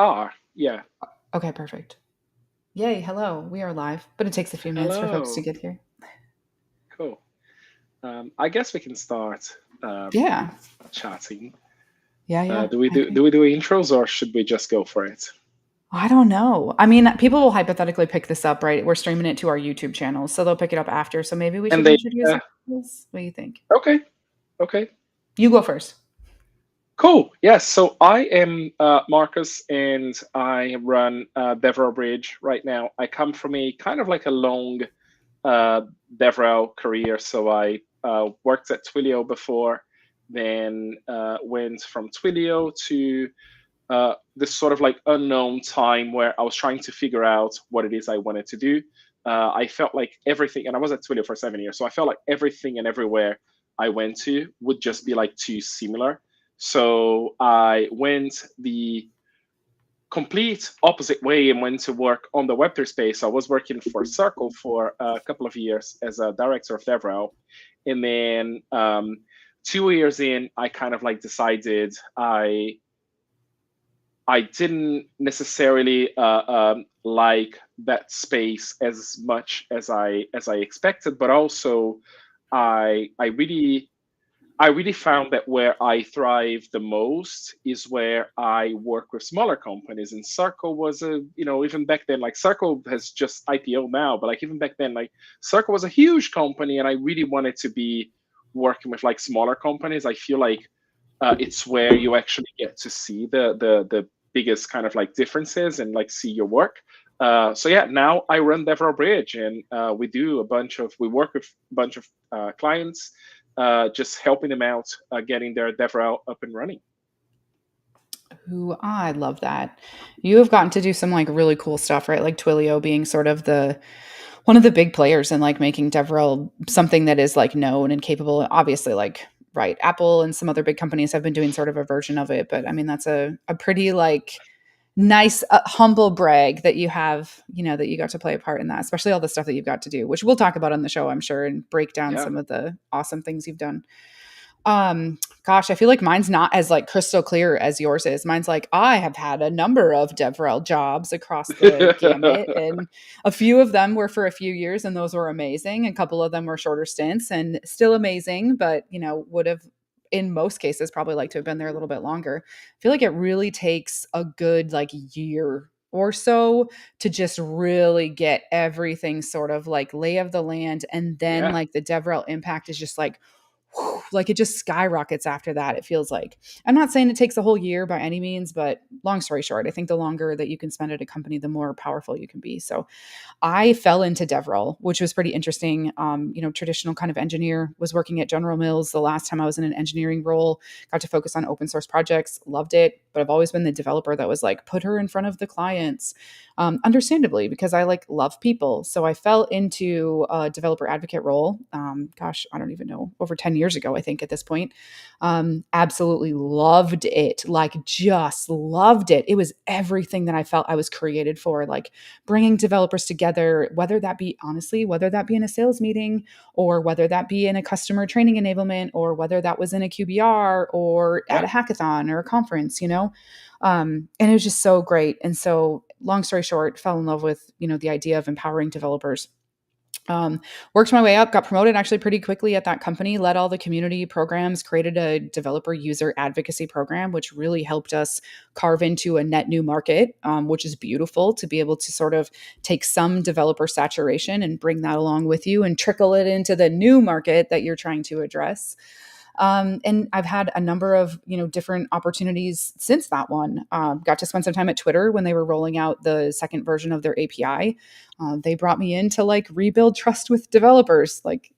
are. Yeah. Okay, perfect. Yay, hello. We are live, but it takes a few minutes for folks to Hello. get here. Cool. I guess we can start Yeah. chatting. Yeah, yeah. Do we do Okay. do we do intros or should we just go for it? I don't know. I mean, people will hypothetically pick this up, right? We're streaming it to our YouTube channel, so they'll pick it up after. So maybe we And should they introduce uh, ourselves. What do you think? okay, okay, You go first. cool. Yes. So I am Marcus, and I run DevRel Bridge right now. I come from a kind of like a long uh, DevRel career. So I worked at Twilio before, then went from Twilio to this sort of like unknown time where I was trying to figure out what it is I wanted to do. I felt like everything, and I was at Twilio for 7 years, so I felt like everything and everywhere I went to would just be like too similar. So I went the complete opposite way and went to work on the Web3 space. I was working for Circle for a couple of years as a director of DevRel. And then 2 years in, I kind of like decided I didn't necessarily like that space as much as I expected, but also I really found that where I thrive the most is where I work with smaller companies. And Circle was even back then, like Circle has just IPO now, but like even back then, like Circle was a huge company, and I really wanted to be working with like smaller companies. I feel like it's where you actually get to see the biggest kind of like differences and like see your work. So yeah, now I run DevRel Bridge, and we work with a bunch of clients, just helping them out, getting their DevRel up and running. Ooh, I love that. You have gotten to do some like really cool stuff, right? Like Twilio being sort of the one of the big players in like making DevRel something that is like known and capable. Obviously, like right, Apple and some other big companies have been doing sort of a version of it, but I mean that's a pretty like nice humble brag that you have, that you got to play a part in that, especially all the stuff that you've got to do, which we'll talk about on the show, I'm sure, and break down Yeah. some of the awesome things you've done. Gosh, I feel like mine's not as like crystal clear as yours is. Mine's like I have had a number of DevRel jobs across the gamut, and a few of them were for a few years, and those were amazing. A couple of them were shorter stints and still amazing, but would have in most cases probably like to have been there a little bit longer. I feel like it really takes a good like year or so to just really get everything sort of like lay of the land, and then Yeah. like the DevRel impact is just like like it just skyrockets after that. It feels like, I'm not saying it takes a whole year by any means, but long story short, I think the longer that you can spend at a company, the more powerful you can be. So I fell into DevRel, which was pretty interesting. Traditional kind of engineer, was working at General Mills the last time I was in an engineering role, got to focus on open source projects, loved it. But I've always been the developer that was like, put her in front of the clients, understandably, because I like love people. So I fell into a developer advocate role. Gosh, I don't even know, over 10 years ago, I think at this point. Absolutely loved it, like just loved it. It was everything that I felt I was created for, like bringing developers together, whether that be honestly, whether that be in a sales meeting, or whether that be in a customer training enablement, or whether that was in a QBR or at Yeah. a hackathon or a conference. And it was just so great. And so long story short, fell in love with, the idea of empowering developers. Worked my way up, got promoted actually pretty quickly at that company, led all the community programs, created a developer user advocacy program, which really helped us carve into a net new market, which is beautiful to be able to sort of take some developer saturation and bring that along with you and trickle it into the new market that you're trying to address. And I've had a number of different opportunities since that one. Got to spend some time at Twitter when they were rolling out the second version of their API. They brought me in to like rebuild trust with developers. Like,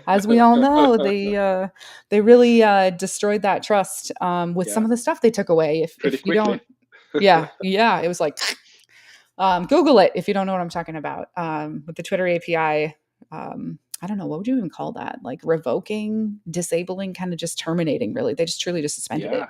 as we all know, they really destroyed that trust with some Yeah. of the stuff they took away. If Pretty if you quickly. don't, yeah, yeah, it was like Google it if you don't know what I'm talking about. With the Twitter API, I don't know, what would you even call that? Like revoking, disabling, kind of just terminating, really. They just truly just suspended it. Yeah.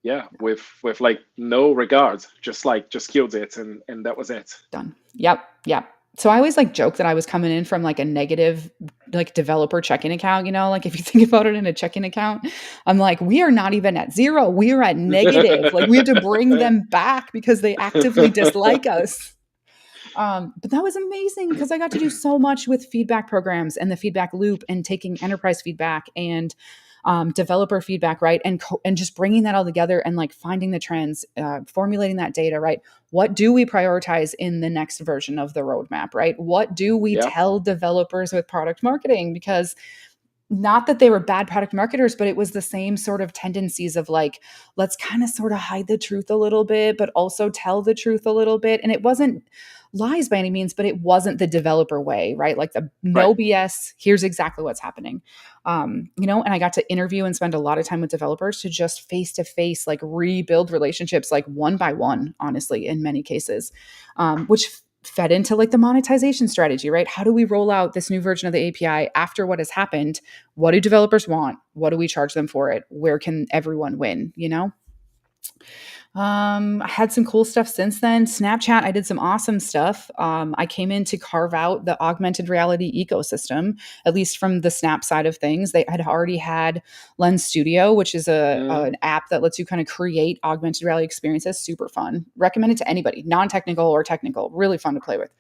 Yeah. With like no regard, just killed it, and that was it. Done. Yep. Yep. So I always like joke that I was coming in from like a negative like developer checking account, like if you think about it in a checking account, I'm like, we are not even at zero. We are at negative. Like we have to bring them back because they actively dislike us. But that was amazing because I got to do so much with feedback programs and the feedback loop and taking enterprise feedback and developer feedback, right? And just bringing that all together and like finding the trends, formulating that data, right? What do we prioritize in the next version of the roadmap, right? What do we Yeah, tell developers with product marketing? Because not that they were bad product marketers, but it was the same sort of tendencies of like, let's kind of sort of hide the truth a little bit, but also tell the truth a little bit. And it wasn't lies by any means, but it wasn't the developer way, right? Like the right. no BS, here's exactly what's happening. And I got to interview and spend a lot of time with developers to just face to face, like rebuild relationships, like one by one, honestly, in many cases, which fed into like the monetization strategy, right? How do we roll out this new version of the API after what has happened? What do developers want? What do we charge them for it? Where can everyone win? I had some cool stuff since then. Snapchat, I did some awesome stuff. I came in to carve out the augmented reality ecosystem, at least from the Snap side of things. They had already had Lens Studio, which is Mm, an app that lets you kind of create augmented reality experiences. Super fun. Recommend it to anybody, non-technical or technical. Really fun to play with.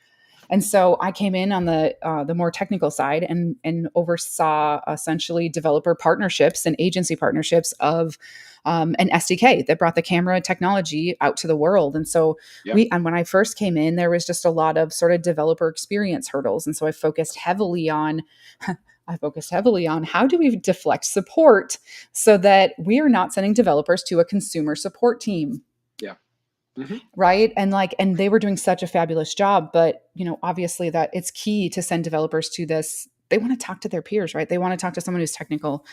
And so I came in on the more technical side and oversaw essentially developer partnerships and agency partnerships of an SDK that brought the camera technology out to the world. And so yeah. when I first came in, there was just a lot of sort of developer experience hurdles. And so I focused heavily on how do we deflect support so that we are not sending developers to a consumer support team, Yeah. Hmm. right? And they were doing such a fabulous job, but obviously that it's key to send developers to this. They want to talk to their peers, right? They want to talk to someone who's technical.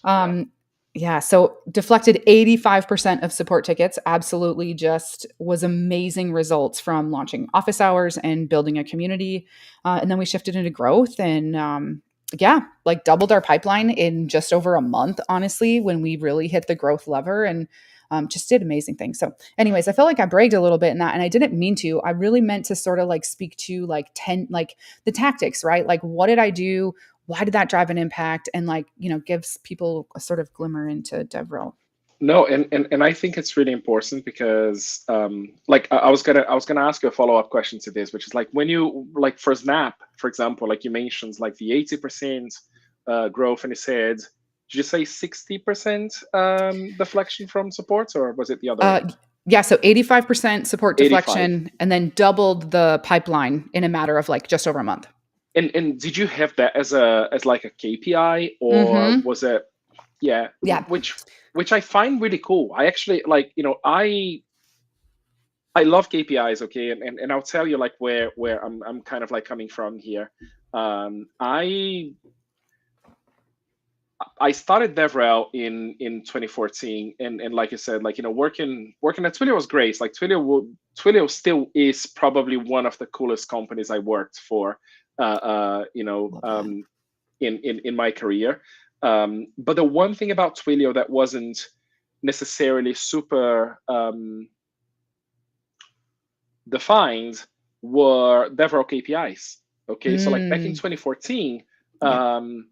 Yeah. um yeah, so deflected 85% of support tickets. Absolutely, just was amazing results from launching office hours and building a community. And then we shifted into growth and yeah, like doubled our pipeline in just over a month, honestly, when we really hit the growth lever and just did amazing things. So, anyways, I felt like I bragged a little bit in that, and I didn't mean to. I really meant to sort of like speak to like the tactics, right? Like, what did I do? Why did that drive an impact? And like, gives people a sort of glimmer into DevRel. No, and I think it's really important because like I was gonna ask you a follow-up question to this, which is like when you like for Snap, for example, like you mentioned like the 80% growth and you said, did you say 60% deflection from support or was it the other way? Uh, yeah, so 85% support 85. deflection and then doubled the pipeline in a matter of like just over a month. And did you have that as like a KPI or Mm-hmm. was it yeah, Yeah. which I find really cool. I actually like, I love KPIs, okay, and I'll tell you like where I'm kind of like coming from here. Um, I I started DevRel in 2014, and like I said, like working at Twilio was great. Like Twilio still is probably one of the coolest companies I worked for. Love that. In my career. But the one thing about Twilio that wasn't necessarily super defined were DevRel KPIs. Okay, so like back in Mm, 2014, yeah. um,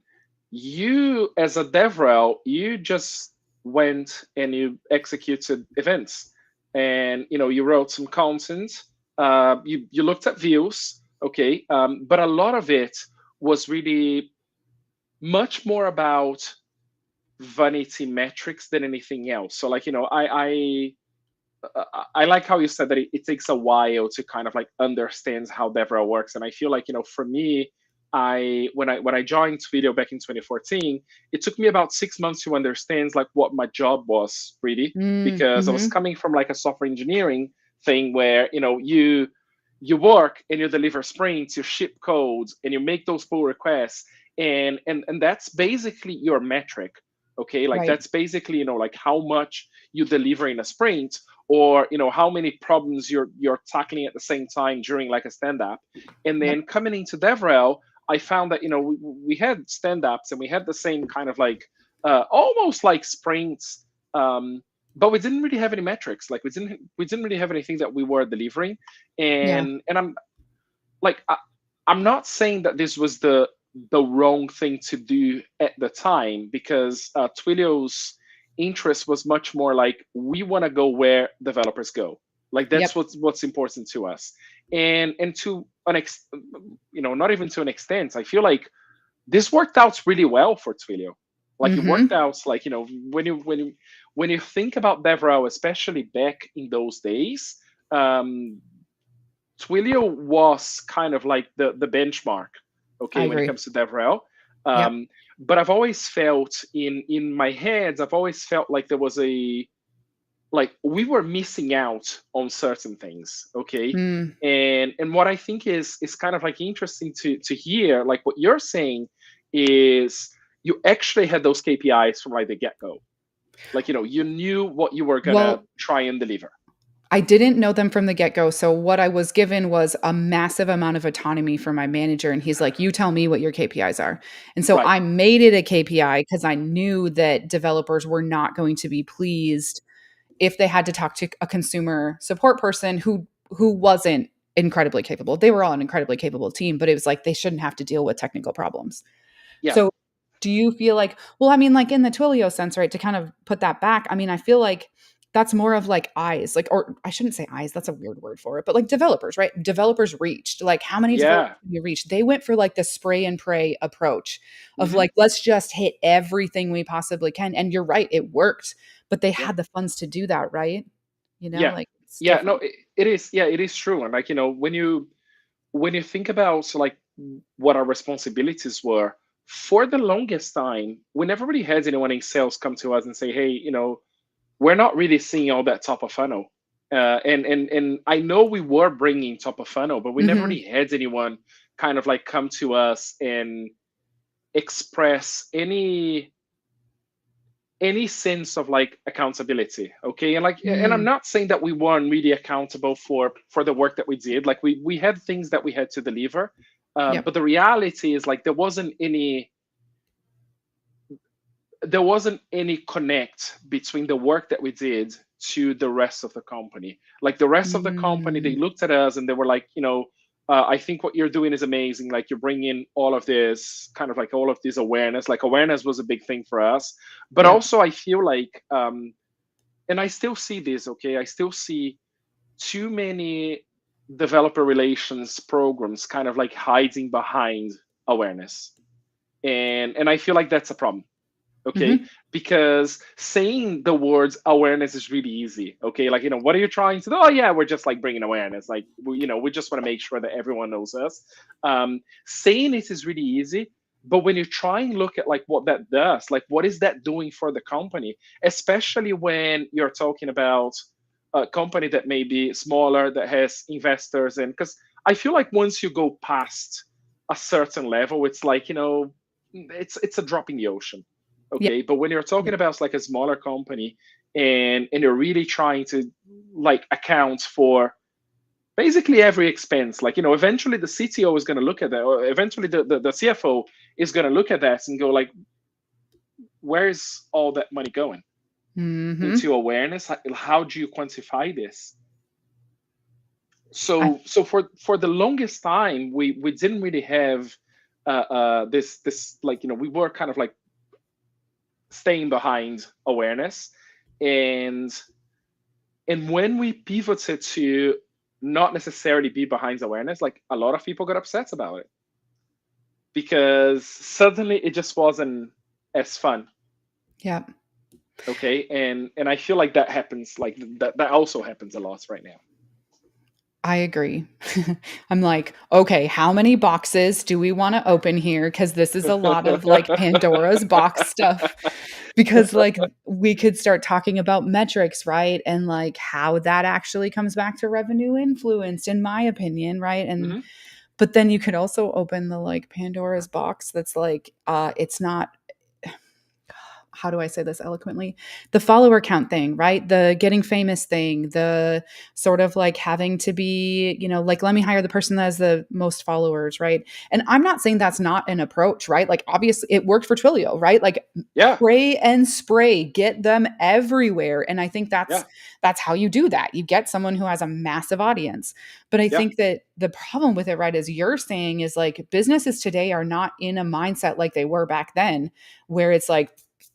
you as a DevRel, you just went and you executed events, and you wrote some content. You looked at views, okay, but a lot of it was really much more about vanity metrics than anything else. So like I like how you said that it takes a while to kind of like understand how DevRel works, and I feel like for me, when I joined Twilio back in 2014, it took me about 6 months to understand like what my job was really, because I was Mm-hmm. coming from like a software engineering thing where you work and you deliver sprints, you ship codes, and you make those pull requests, and that's basically your metric. Okay, like Right. that's basically like how much you deliver in a sprint, or how many problems you're tackling at the same time during like a stand up. And Yep. then coming into DevRel, I found that we had stand ups and we had the same kind of like almost like sprints, but we didn't really have any metrics. Like we didn't really have anything that we were delivering. Yeah. And I'm like I'm not saying that this was the wrong thing to do at the time, because Twilio's interest was much more like, we want to go where developers go. Like that's Yep. what's important to us, and to an not even to an extent. I feel like this worked out really well for Twilio. Like it worked Mm-hmm. out, like when you think about DevRel, especially back in those days, um, Twilio was kind of like the benchmark, I okay, when it agree. comes to DevRel. Yep. But I've always felt in my head, I've always felt like there was like we were missing out on certain things, okay. Mm. And what I think is kind of like interesting to hear, like what you're saying, is you actually had those KPIs from like the get-go. Like, you knew what you were gonna Well, try and deliver. I didn't know them from the get-go, so what I was given was a massive amount of autonomy from my manager, and he's like, "You tell me what your KPIs are." And so Right. I made it a KPI because I knew that developers were not going to be pleased if they had to talk to a consumer support person who wasn't incredibly capable. They were all an incredibly capable team, but it was like they shouldn't have to deal with technical problems. Yeah. So do you feel like, well, I mean, like in the Twilio sense, right, to kind of put that back, I mean, I feel like that's more of like eyes, like, or I shouldn't say eyes, that's a weird word for it, but like developers, right? Developers reached, like, how many developers Yeah. have you reached? They went for like the spray and pray approach of Hmm. like, let's just hit everything we possibly can. And you're right, it worked, but they Yeah. had the funds to do that, right? Yeah. Like it's Yeah. No, different. it is. Yeah, it is true. And like, when you think about, so like, what our responsibilities were, for the longest time, we never really had anyone in sales come to us and say, hey, we're not really seeing all that top of funnel. And I know we were bringing top of funnel, but we never Hmm. really had anyone kind of like come to us and express any sense of like accountability, okay. And I'm Mm, not saying that we weren't really accountable for the work that we did. Like we had things that we had to deliver, yep. but the reality is like there wasn't any connect between the work that we did to the rest of the company. Like the rest of the company, they Mm, looked at us and they were like, I think what you're doing is amazing. Like you're bringing all of this kind of like all of this awareness. Like awareness was a big thing for us, but yep. also I feel like, and I still see this. Okay, I still see too many developer relations programs kind of like hiding behind awareness, and I feel like that's a problem, okay, Hmm. because saying the words awareness is really easy, okay. Like, what are you trying to do? Oh yeah, we're just like bringing awareness, like we just want to make sure that everyone knows us. Saying it is really easy, but when you try and look at like what that does, like what is that doing for the company, especially when you're talking about a company that may be smaller, that has investors, and because I feel like once you go past a certain level, it's like, it's a drop in the ocean, Yep. okay. But when you're talking Yep. about like a smaller company, and you're really trying to like account for basically every expense, like, eventually the CTO is going to look at that, or eventually the CFO is going to look at that and go like, where's all that money going? Hmm. Into awareness? How do you quantify this? I, So for the longest time, we didn't really have this, like, we were kind of like staying behind awareness, and when we pivoted to not necessarily be behind awareness, like a lot of people got upset about it, because suddenly it just wasn't as fun, yeah. okay. And I feel like that happens, like that also happens a lot right now. I agree. I'm like, okay, how many boxes do we want to open here? Because this is a lot of like Pandora's box stuff. Because like we could start talking about metrics, right? And like how that actually comes back to revenue influenced, in my opinion, right? And Hmm. but then you could also open the like Pandora's box that's like, it's not how do I say this eloquently? The follower count thing, right? The getting famous thing, the sort of like having to be, like, let me hire the person that has the most followers, right? And I'm not saying that's not an approach, right? Like, obviously it worked for Twilio, right? Like, Yeah, pray and spray, get them everywhere. And I think yeah, that's how you do that. You get someone who has a massive audience. But I yeah, think that the problem with it, right, as you're saying, is like businesses today are not in a mindset like they were back then, where it's like,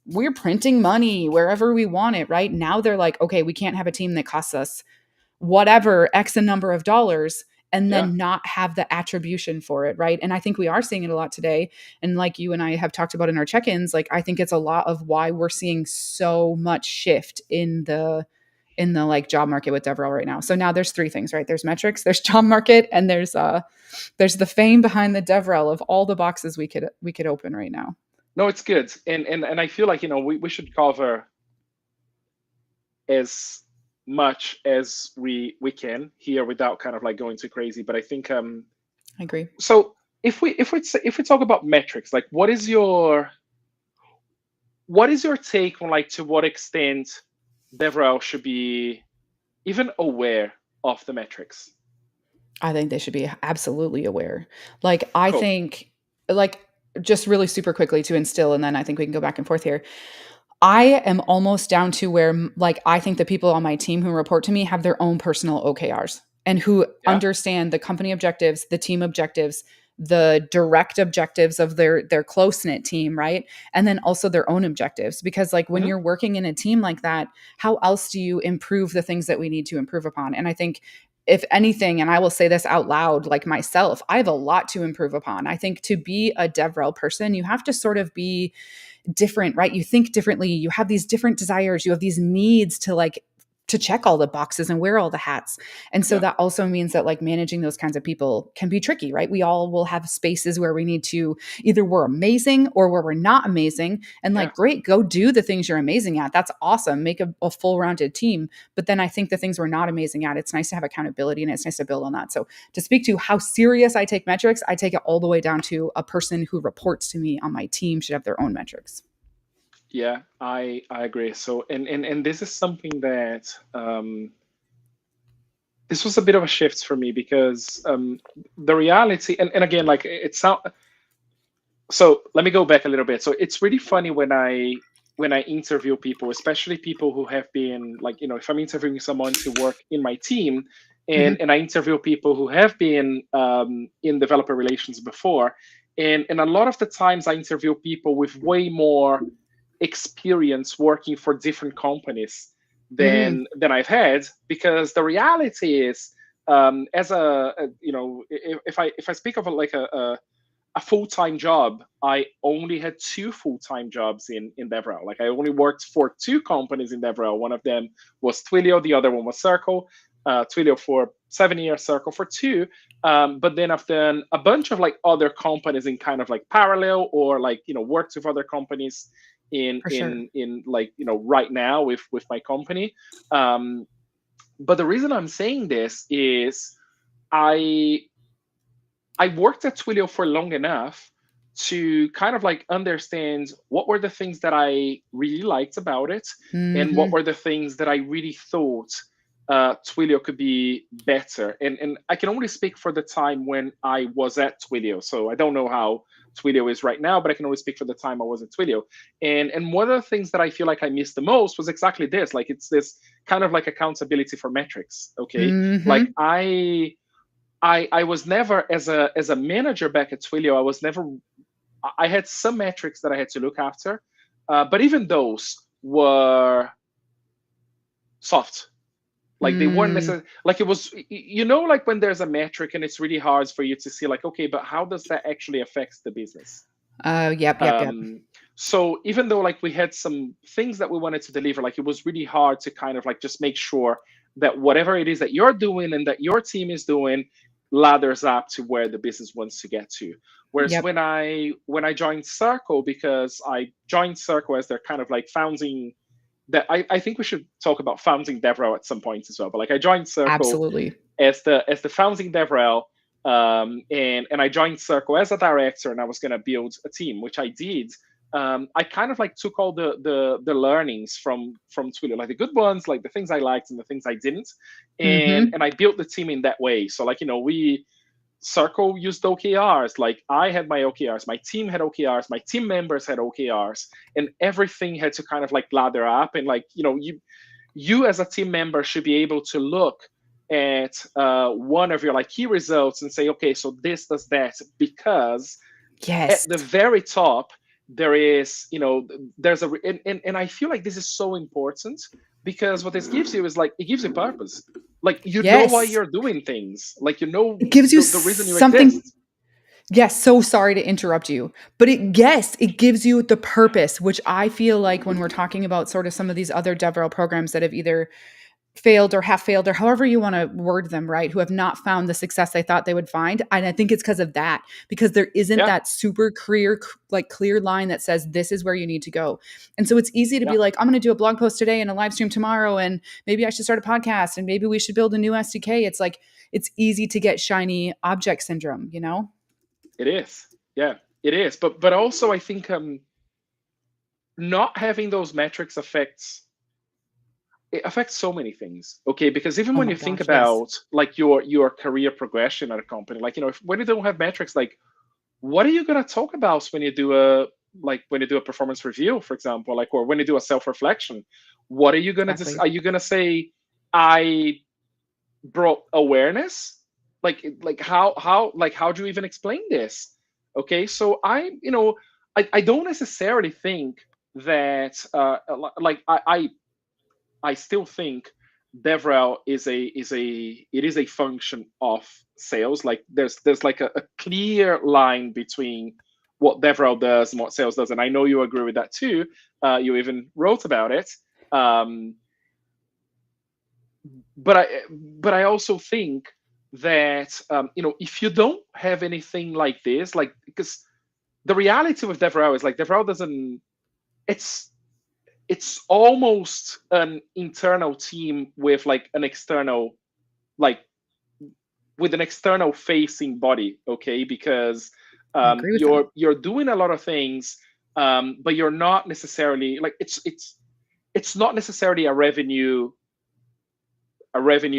we're printing money wherever we want it, right? Now they're like, okay, we can't have a team that costs us whatever X a number of dollars and yeah, then not have the attribution for it, right? And I think we are seeing it a lot today. And like you and I have talked about in our check-ins, like I think it's a lot of why we're seeing so much shift in the like job market with DevRel right now. So now there's three things, right? There's metrics, there's job market, and there's the fame behind the DevRel of all the boxes we could open right now. no, it's good. And I feel like, we should cover as much as we can here without kind of like going too crazy. But I think I agree. so if we talk about metrics, like what is your take on, like, to what extent DevRel should be even aware of the metrics? I think they should be absolutely aware. Like, I Cool. think, like, just really super quickly to instill, and then I think we can go back and forth here. I am almost down to where, like, I think the people on my team who report to me have their own personal OKRs and who Yeah. understand the company objectives, the team objectives, the direct objectives of their close knit team, right? And then also their own objectives. Because, like, when Hmm. you're working in a team like that, how else do you improve the things that we need to improve upon? And I think, if anything, and I will say this out loud, like myself, I have a lot to improve upon. I think to be a DevRel person, you have to sort of be different, right? You think differently, you have these different desires, you have these needs to, like, to check all the boxes and wear all the hats. And so Yeah. that also means that, like, managing those kinds of people can be tricky, right? We all will have spaces where we need to, either we're amazing or where we're not amazing. And, Yeah. like, great, go do the things you're amazing at. That's awesome. Make a full rounded team. But then I think the things we're not amazing at, it's nice to have accountability and it's nice to build on that. So to speak to how serious I take metrics, I take it all the way down to a person who reports to me on my team should have their own metrics. Yeah, I agree. So, and this is something that this was a bit of a shift for me, because the reality, and again, like, it's not. So let me go back a little bit. So it's really funny when I interview people, especially people who have been, like, if I'm interviewing someone to work in my team, and Mhm. and I interview people who have been in developer relations before, and a lot of the times I interview people with way more experience working for different companies Mm. than I've had, because the reality is, as if I speak of a full-time job, I only had two full-time jobs in DevRel. Like, I only worked for two companies in DevRel. One of them was Twilio, the other one was Circle. Twilio for 7 years, Circle for two. But then I've done a bunch of, like, other companies in kind of like parallel, or, like, worked with other companies in For sure. in like, right now with my company. Um, but the reason I'm saying this is, I I worked at Twilio for long enough to kind of like understand what were the things that I really liked about it, and what Mhm. were the things that I really thought Twilio could be better. And I can only speak for the time when I was at Twilio, so I don't know how Twilio is right now, but I can only speak for the time I was at Twilio. And one of the things that I feel like I missed the most was exactly this. Like, it's this kind of like accountability for metrics. Okay, like, Mhm. I was never, as a manager back at Twilio, I was never. I had some metrics that I had to look after, but even those were soft. Like, they weren't Mm. necessarily, like, it was, like, when there's a metric and it's really hard for you to see, like, okay, but how does that actually affect the business? Yep, yep, yep. Um, so even though, like, we had some things that we wanted to deliver, like, it was really hard to kind of like just make sure that whatever it is that you're doing and that your team is doing ladders up to where the business wants to get to. Whereas Yep. when I joined Circle, because I joined Circle as their kind of like founding, that I think we should talk about founding DevRel at some point as well. But, like, I joined Circle Absolutely. as the founding DevRel, and I joined Circle as a director, and I was going to build a team, which I did. I kind of like took all the learnings from Twitter, like the good ones, like the things I liked and the things I didn't, Mm-hmm. and I built the team in that way. So like we Circle used OKRs. Like I had my OKRs, my team had OKRs, my team members had OKRs, and everything had to kind of like ladder up. And like you as a team member should be able to look at one of your like key results and say, okay, so this does that, because at Yes. the very top there is there's a and I feel like this is so important, because what this gives you is like it gives you purpose. Like why Yes. you're doing things, like It gives you the reason you something. exist. Yes, so sorry to interrupt you, but it gives you the purpose, which I feel like when we're talking about sort of some of these other DevRel programs that have either failed or half failed or however you want to word them, right? Who have not found the success they thought they would find. And I think it's because of that, because there isn't Yeah, that super clear line that says this is where you need to go. And so it's easy to yeah, be like, I'm going to do a blog post today and a live stream tomorrow. And maybe I should start a podcast and maybe we should build a new SDK. It's like, it's easy to get shiny object syndrome, you know? it is. Yeah, it is. But also I think not having those metrics affects so many things. Okay, because even Oh when my you think gosh, yes. about like your career progression at a company, like when you don't have metrics, like what are you going to talk about when you do a performance review, for example, like, or when you do a self-reflection? What are you going to just Exactly. are you going to say I brought awareness? Like how do you even explain this? Okay, so I don't necessarily think that like I still think DevRel is a function of sales. Like there's like a clear line between what DevRel does and what sales does, and I know you agree with that too. You even wrote about it. Um, but I also think that if you don't have anything like this, like, because the reality with DevRel is like DevRel doesn't. It's it's almost an internal team with like an external, like with an external facing body. Okay, because I agree with that. you're doing a lot of things, but you're not necessarily like it's not necessarily a revenue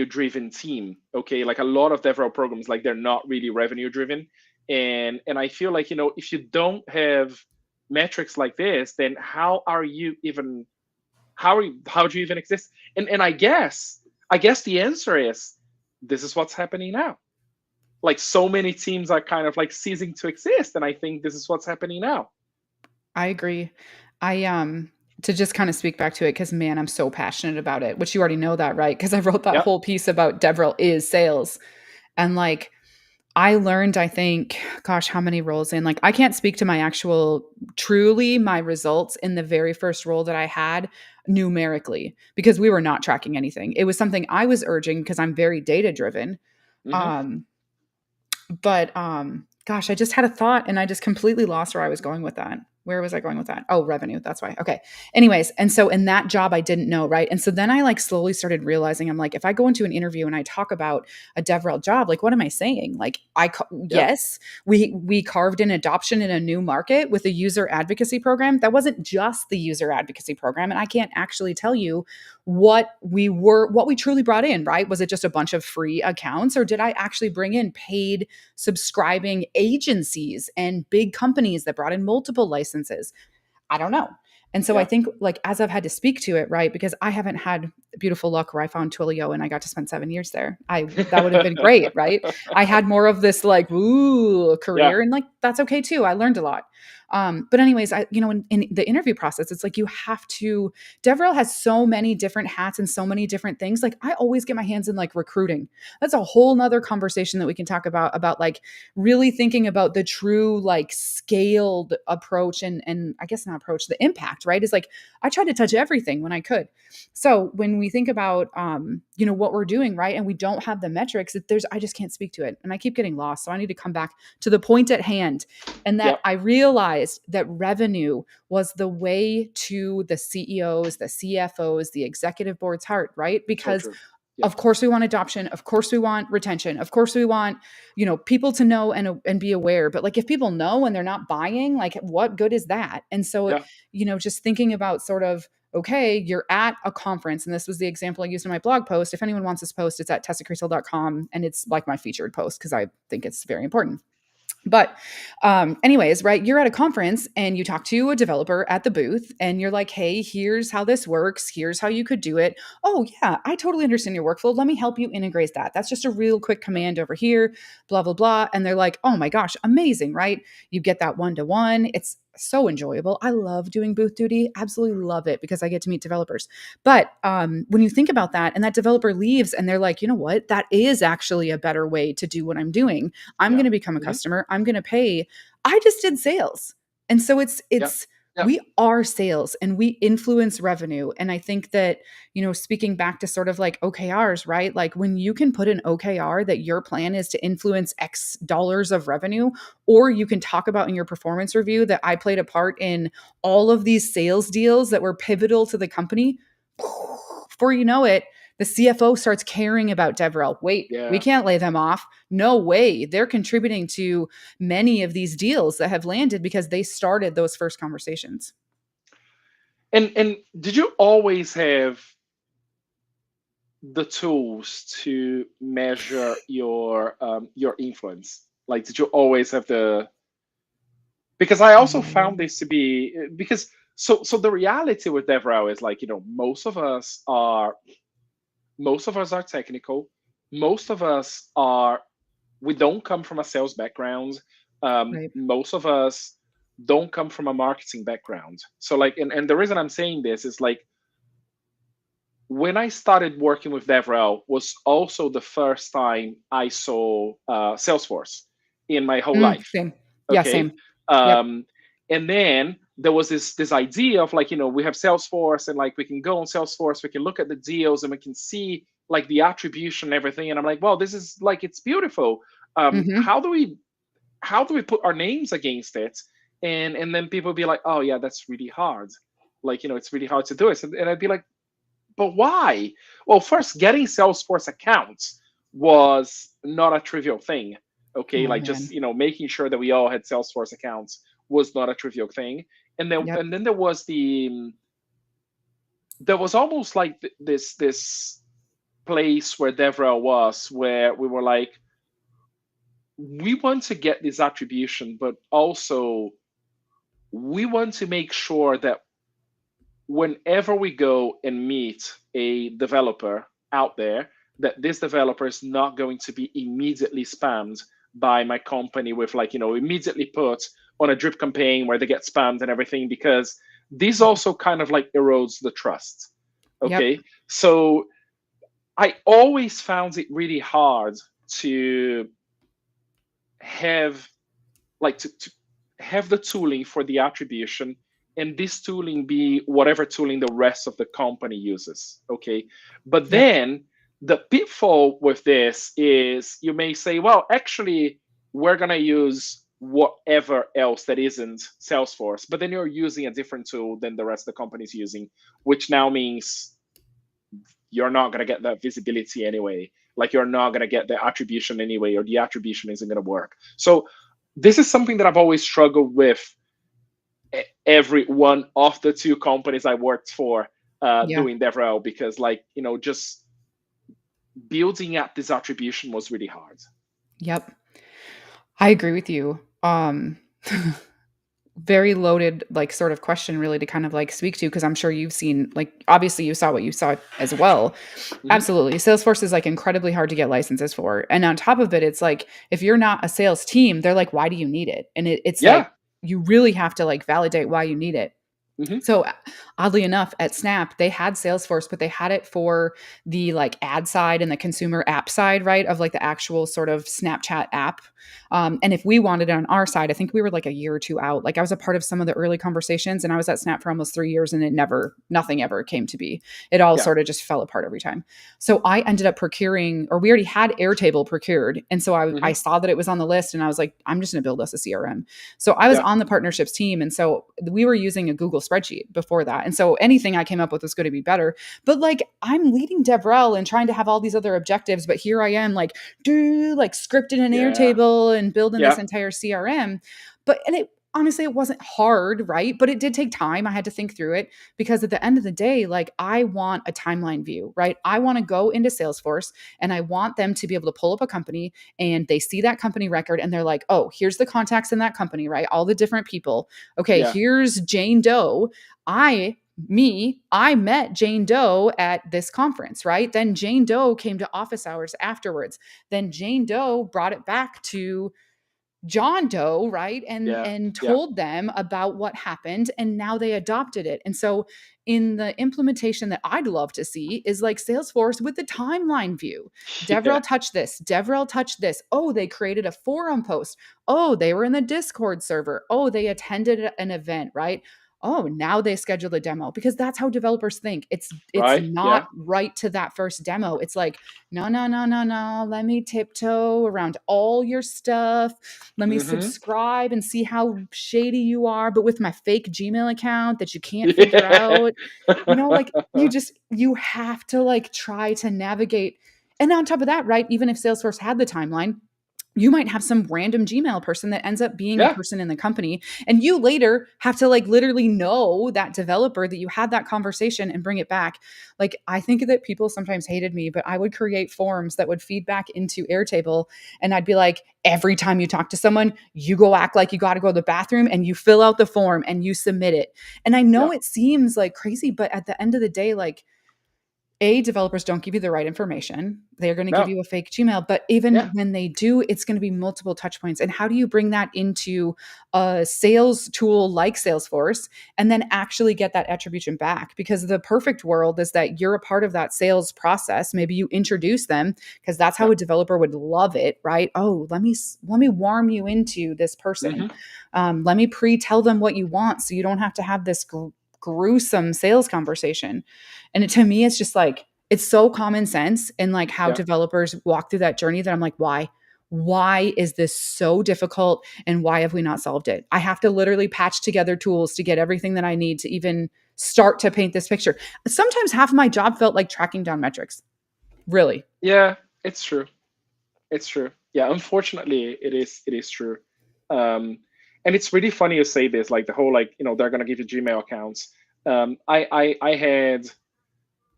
driven team. Okay, like a lot of DevRel programs, like they're not really revenue driven, and I feel like if you don't have metrics like this, then how do you even exist? And I guess the answer is this is what's happening now. Like so many teams are kind of like ceasing to exist, and I think this is what's happening now. I agree. I to just kind of speak back to it because man, I'm so passionate about it, which you already know that, right? Because I wrote that Yep. whole piece about DevRel is sales. And like I learned, I think, gosh, how many roles in? Like I can't speak to my actual truly my results in the very first role that I had numerically because we were not tracking anything. It was something I was urging because I'm very data driven. Hmm. Um, but gosh, I just had a thought and I just completely lost where I was going with that. Where was I going with that? Oh, revenue. That's why. Okay. Anyways, and so in that job I didn't know, right? And so then I like slowly started realizing I'm like if I go into an interview and I talk about a DevRel job, like what am I saying? Like Yep. yes, we carved in adoption in a new market with a user advocacy program. That wasn't just the user advocacy program and I can't actually tell you what we truly brought in, right? Was it just a bunch of free accounts or did I actually bring in paid subscribing agencies and big companies that brought in multiple licenses? I don't know. And so I Yeah. think like as I've had to speak to it, right? Because I haven't had beautiful luck where I found Twilio and I got to spend 7 years there. That would have been great, right? I had more of this like ooh Yeah. career and like that's okay too. I learned a lot. But anyways, in the interview process, it's like you have to. DevRel has so many different hats and so many different things. Like I always get my hands in like recruiting. That's a whole nother conversation that we can talk about like really thinking about the true like scaled approach and I guess not approach the impact, right? Is like I tried to touch everything when I could. So when we think about what we're doing, right, and we don't have the metrics, I just can't speak to it, and I keep getting lost. So I need to come back to the point at hand, and that Yep. I realized that revenue was the way to the CEOs, the CFOs, the executive board's heart, right? So Because true. Yeah. Of course we want adoption, of course we want retention, of course we want, people to know and be aware. But like if people know and they're not buying, like what good is that? And so, Yeah. just thinking about sort of, okay, you're at a conference, and this was the example I used in my blog post. If anyone wants this post, it's at tessacreasel.com, and it's like my featured post because I think it's very important. But anyways, right, you're at a conference and you talk to a developer at the booth and you're like, hey, here's how this works. Here's how you could do it. Oh, yeah, I totally understand your workflow. Let me help you integrate that. That's just a real quick command over here, blah, blah, blah. And they're like, oh my gosh, amazing, right? You get that one-to-one. It's so enjoyable. I love doing booth duty. Absolutely love it because I get to meet developers. But when you think about that and that developer leaves and they're like, you know what, that is actually a better way to do what I'm doing. I'm Yeah. going to become a Hmm. customer. I'm going to pay. I just did sales. And so Yeah. it's Yeah. we are sales and we influence revenue. And I think that, speaking back to sort of like OKRs, right? Like when you can put an OKR that your plan is to influence X dollars of revenue, or you can talk about in your performance review that I played a part in all of these sales deals that were pivotal to the company. Before you know it, the CFO starts caring about DevRel. Wait, we Yeah. can't lay them off. No way. They're contributing to many of these deals that have landed because they started those first conversations. And did you always have the tools to measure your influence? Like, did you always have the? Because I also found Mm, this to be because so the reality with DevRel is like most of us are technical, most of us are we don't come from a sales background, right. most of us don't come from a marketing background. So like and the reason I'm saying this is like when I started working with DevRel was also the first time I saw Salesforce in my whole life. Same. Yeah, Okay, same. Yep. um, and then there was this idea of like we have Salesforce and like we can go on Salesforce, we can look at the deals and we can see like the attribution and everything. And I'm like, well, this is like it's beautiful. Hmm. How do we put our names against it? And then people be like, oh yeah, that's really hard. Like it's really hard to do it. And I'd be like, but why? Well, first, getting Salesforce accounts was not a trivial thing. Okay, Oh like just man. making sure that we all had Salesforce accounts was not a trivial thing. And then Yep. and then there was almost like this place where DevRel was, where we were like, we want to get this attribution, but also we want to make sure that whenever we go and meet a developer out there, that this developer is not going to be immediately spammed by my company with like immediately put on a drip campaign where they get spammed and everything, because this also kind of like erodes the trust. Yep. Okay, so I always found it really hard to have to have the tooling for the attribution, and this tooling be whatever tooling the rest of the company uses. Okay, but Yep. then the pitfall with this is you may say, well, actually we're going to use whatever else that isn't Salesforce, but then you're using a different tool than the rest of the company is using, which now means you're not going to get that visibility anyway. Like you're not going to get the attribution anyway, or the attribution isn't going to work. So this is something that I've always struggled with every one of the two companies I worked for Yeah. doing DevRel, because like just building up this attribution was really hard. Yep. I agree with you. Very loaded, like, sort of question really to kind of like speak to, because I'm sure you've seen, like, obviously you saw what you saw as well. Hmm. Absolutely. Salesforce is like incredibly hard to get licenses for. And on top of it, it's like if you're not a sales team, they're like, why do you need it? And it's like Yeah. you really have to like validate why you need it. Hmm. So oddly enough, at Snap, they had Salesforce, but they had it for the like ad side and the consumer app side, right? Of like the actual sort of Snapchat app. And if we wanted it on our side, I think we were like a year or two out. Like I was a part of some of the early conversations, and I was at Snap for almost 3 years, and nothing ever came to be. It all Yeah. sort of just fell apart every time. So I ended up procuring, or we already had Airtable procured. And so I Hmm. saw that it was on the list, and I was like, I'm just going to build us a CRM. So I was Yeah. on the partnerships team. And so we were using a Google spreadsheet before that. And so anything I came up with was going to be better. But like I'm leading DevRel and trying to have all these other objectives, but here I am like, like scripted an Yeah. Airtable and building this Yeah. entire CRM. But and it honestly it wasn't hard, right? But it did take time. I had to think through it because at the end of the day, like I want a timeline view, right? I want to go into Salesforce and I want them to be able to pull up a company and they see that company record and they're like, oh, here's the contacts in that company, right? All the different people. Okay, Yeah. here's Jane Doe. I met Jane Doe at this conference, right? Then Jane Doe came to office hours afterwards. Then Jane Doe brought it back to John Doe, right? And Yeah. and Yeah. told them about what happened and now they adopted it. And so in the implementation that I'd love to see is like Salesforce with the timeline view. Yeah. DevRel touched this, DevRel touched this. Oh, they created a forum post. Oh, they were in the Discord server. Oh, they attended an event, right? Oh, now they scheduled a demo because that's how developers think. It's Right. Yeah. not right to that first demo. It's like, no, no, no, no, no. Let me tiptoe around all your stuff. Let me Mm-hmm. subscribe and see how shady you are, but with my fake Gmail account that you can't figure Yeah. out. Like you have to like try to navigate. And on top of that, right, even if Salesforce had the timeline, you might have some random Gmail person that ends up being a Yeah. person in the company. And you later have to like literally know that developer that you had that conversation and bring it back. Like, I think that people sometimes hated me, but I would create forms that would feed back into Airtable. And I'd be like, every time you talk to someone, you go act like you got to go to the bathroom and you fill out the form and you submit it. And I know Yeah. it seems like crazy, but at the end of the day, like, developers don't give you the right information. They're going to give No. you a fake Gmail, but even Yeah. when they do, it's going to be multiple touch points. And how do you bring that into a sales tool like Salesforce and then actually get that attribution back? Because the perfect world is that you're a part of that sales process. Maybe you introduce them because that's how Yeah. a developer would love it, right? Oh, let me warm you into this person. Mm-hmm. Let me pre-tell them what you want so you don't have to have this gruesome sales conversation. And to me, it's just like, it's so common sense and like how Yeah. developers walk through that journey that I'm like, why? Why is this so difficult and why have we not solved it? I have to literally patch together tools to get everything that I need to even start to paint this picture. Sometimes half of my job felt like tracking down metrics. Really. Yeah. It's true. It's true. Yeah. Unfortunately, it is true. Um, and it's really funny you say this, like the whole like they're gonna give you Gmail accounts.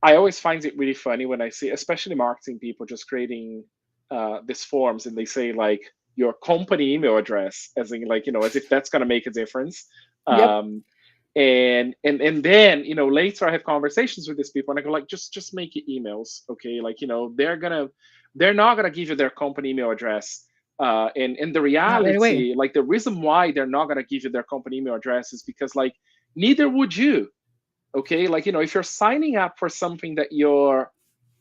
I always find it really funny when I see, especially marketing people, just creating these forms and they say like your company email address, as in like as if that's gonna make a difference. Yep. And then later I have conversations with these people and I go like just make it emails, okay? Like they're not gonna give you their company email address. And the Not right away. reality, like the reason why they're not gonna give you their company email address is because like neither would you. Okay, like if you're signing up for something that you're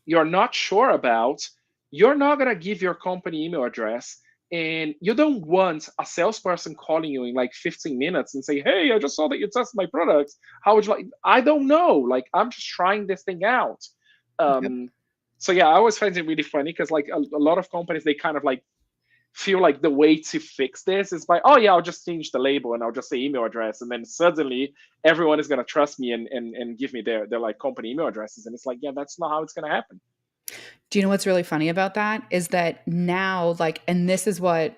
not sure about, you're not going to give your company email address, and you don't want a salesperson calling you in like 15 minutes and say, hey, I just saw that you tested my products, how would you like? I don't know, like I'm just trying this thing out. Yep. So yeah, I always find it really funny because like a lot of companies, they kind of like feel like the way to fix this is by, oh yeah, I'll just change the label and I'll just say email address, and then suddenly everyone is going to trust me and give me their like company email addresses, and it's like, yeah, that's not how it's going to happen. Do you know what's really funny about that is that now, like, and this is what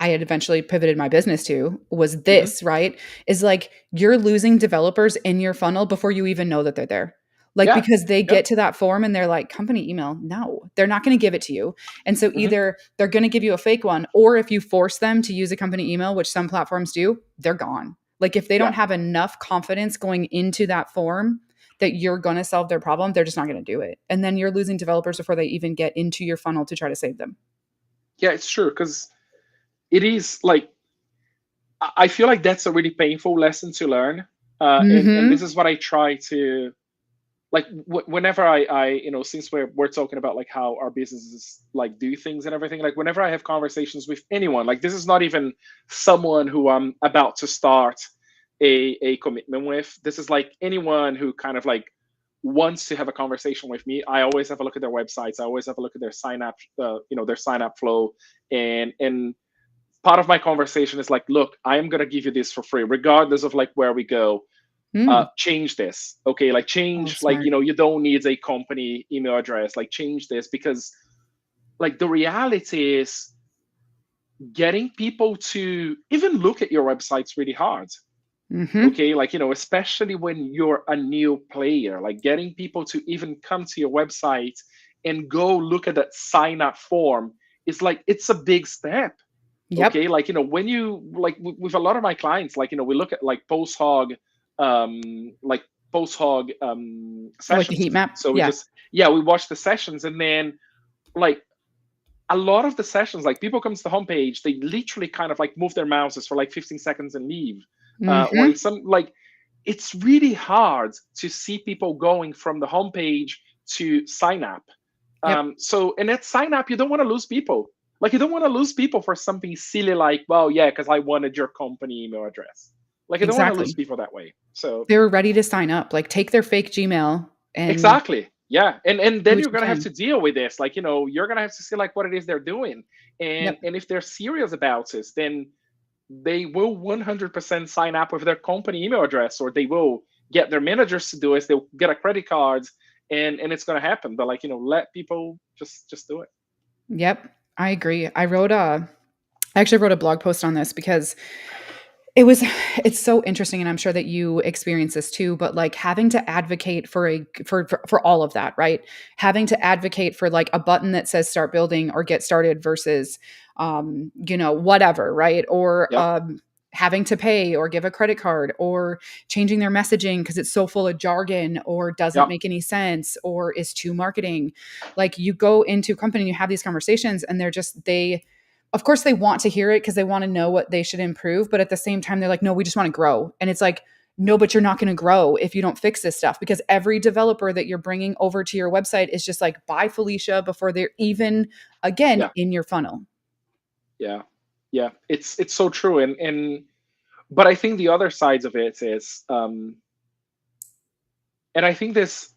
I had eventually pivoted my business to was Hmm. this, right? Is like you're losing developers in your funnel before you even know that they're there. Like, Yeah. because they Yeah. get to that form and they're like, company email. No, they're not going to give it to you. And so Hmm. either they're going to give you a fake one, or if you force them to use a company email, which some platforms do, they're gone. Like, if they don't Yeah. have enough confidence going into that form, that you're going to solve their problem, they're just not going to do it. And then you're losing developers before they even get into your funnel to try to save them. Yeah, it's true because it is like I feel like that's a really painful lesson to learn, and this Mhm. is what I try to like whenever I since we're talking about like how our businesses like do things and everything, like whenever I have conversations with anyone, like this is not even someone who I'm about to start a commitment with, this is like anyone who kind of like wants to have a conversation with me, I always have a look at their websites, I always have a look at their sign up their sign up flow, and part of my conversation is like, look, I am going to give you this for free regardless of like where we go. Mm. change this. Okay, like Oh, change, like, smart. you don't need a company email address, like change this, because like the reality is getting people to even look at your website's really hard. Mm-hmm. Okay, like, especially when you're a new player, like getting people to even come to your website and go look at that sign up form is like, it's a big step. Yep. Okay, like, when you like with a lot of my clients, like, we look at like like post hog I like the sessions. heat map. So we Yeah. just, yeah, we watch the sessions, and then like a lot of the sessions, like people come to the homepage, they literally kind of like move their mouses for like 15 seconds and leave. Or in Mm-hmm. some, like, it's really hard to see people going from the homepage to sign up. Yep. So, and at sign up, you don't want to lose people. Like, you don't want to lose people for something silly like, well, yeah, because I wanted your company email address. Like, you don't want to lose Exactly. people that way. So, They're ready to sign up. Like take their fake Gmail and exactly. Yeah. And do then what you're you gonna have can. to deal with this. Like, you're gonna have to see like what it is they're doing. And Yep. and if they're serious about this, then they will 100% sign up with their company email address, or they will get their managers to do it. They'll get a credit card, and it's gonna happen. But like, let people just do it. Yep. I agree. I actually wrote a blog post on this because it was it's so interesting, and I'm sure that you experience this too, but like having to advocate for for all of that, right? Having to advocate for like a button that says start building or get started versus whatever, right? Or Yep. having to pay or give a credit card or changing their messaging because it's so full of jargon or doesn't Yep. make any sense or is too marketing. Like you go into a company, you have these conversations, and they of course they want to hear it because they want to know what they should improve, but at the same time they're like, no, we just want to grow. And it's like, no, but you're not going to grow if you don't fix this stuff, because every developer that you're bringing over to your website is just like, bye Felicia, before they're even again Yeah. in your funnel. Yeah. Yeah. It's so true. And but I think the other sides of it is, and I think this,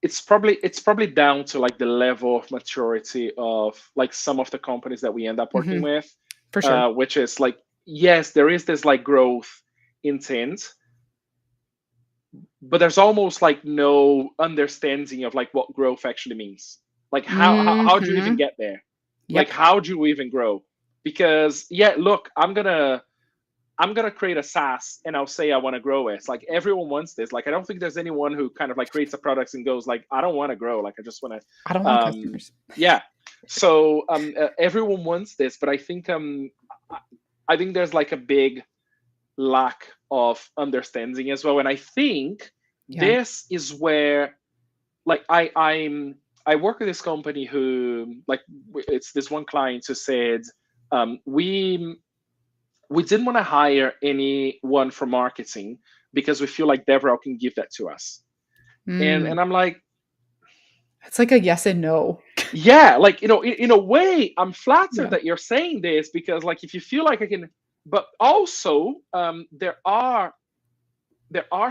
it's probably down to like the level of maturity of like some of the companies that we end up working Hmm. with, For sure. which is like, yes, there is this like growth intent, but there's almost like no understanding of like what growth actually means. Like, how do you even Hmm. get there? Like, Yep. how do you even grow? Because, yeah, look, I'm gonna create a SaaS and I'll say I want to grow it. It's like everyone wants this. Like, I don't think there's anyone who kind of like creates a product and goes like, I don't want to grow. Like, I just want I don't to. want customers. Yeah. So everyone wants this, but I I think there's like a big lack of understanding as well. And I think Yeah. this is where, like, I work with this company who, like, it's this one client who said, we didn't want to hire anyone for marketing because we feel like DevRel can give that to us. And Mm. I'm like, It's like a yes and no. yeah, like, in a way, I'm flattered Yeah. that you're saying this, because like if you feel like I can, but also there are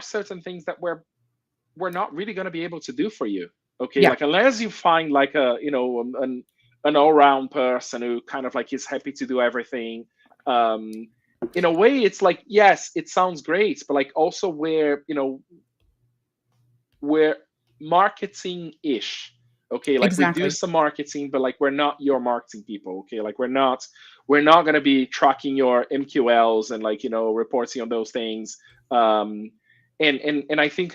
certain things that we're not really going to be able to do for you. Okay, Yeah. like unless you find like a an all-round person who kind of like is happy to do everything. um in a way, it's like, yes, it sounds great, but like also we're marketing-ish. Okay, like we do Exactly. some marketing, but like we're not your marketing people. Okay, like we're not going to be tracking your MQLs and like reporting on those things. Um and and and I think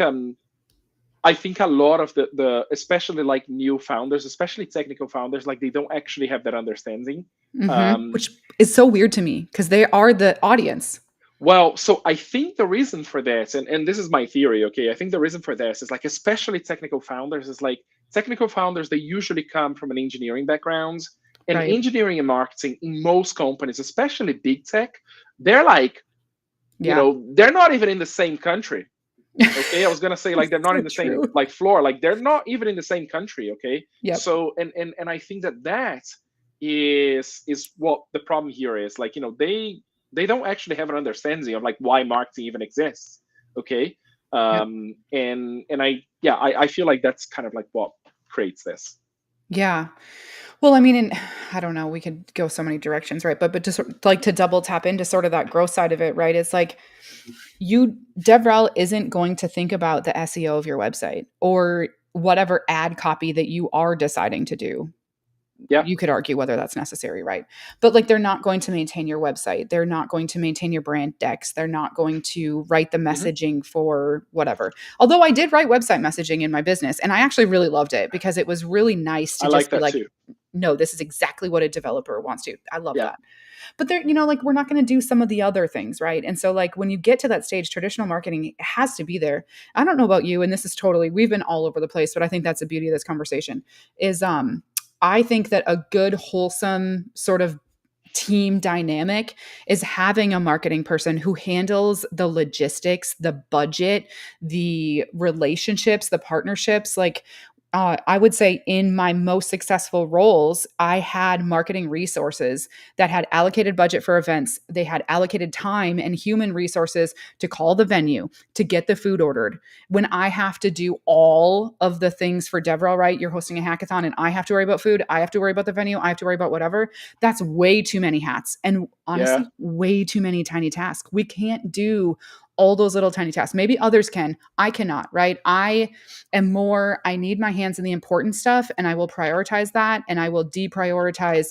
a lot of the especially like new founders, especially technical founders, like they don't actually have that understanding. um Which is so weird to me because they are the audience. Well, so I think the reason for this, and this is my theory, okay? I think the reason for this is like, especially technical founders, is like technical founders, they usually come from an engineering background. And Right. engineering and marketing in most companies, especially big tech, they're like, Yeah. they're not even in the same country. Okay. I was gonna say like It's they're not so in the same true. like floor, like they're not even in the same country, okay? Yep. So and I think that is what the problem here is. Like, they don't actually have an understanding of like why marketing even exists. Okay. Yep. And I feel like that's kind of like what creates this. Yeah. Well, I mean, and I don't know, we could go so many directions, right? But just like to double tap into sort of that growth side of it, right? It's like DevRel isn't going to think about the SEO of your website or whatever ad copy that you are deciding to do. Yeah. You could argue whether that's necessary, right? But like they're not going to maintain your website. They're not going to maintain your brand decks. They're not going to write the Hmm. messaging for whatever. Although I did write website messaging in my business and I actually really loved it because it was really nice I to like just be that like, too. no, this is exactly what a developer wants to. I love Yeah. that. But they're, like we're not going to do some of the other things, right? And so like when you get to that stage, traditional marketing has to be there. I don't know about you, and this is totally, we've been all over the place, but I think that's the beauty of this conversation is I think that a good wholesome sort of team dynamic is having a marketing person who handles the logistics, the budget, the relationships, the partnerships. Like, I would say in my most successful roles, I had marketing resources that had allocated budget for events. They had allocated time and human resources to call the venue, to get the food ordered. When I have to do all of the things for DevRel, right? You're hosting a hackathon and I have to worry about food. I have to worry about the venue. I have to worry about whatever. That's way too many hats. And Yeah. honestly, way too many tiny tasks. We can't do all those little tiny tasks. Maybe others can. I cannot, right? I need my hands in the important stuff and I will prioritize that and I will deprioritize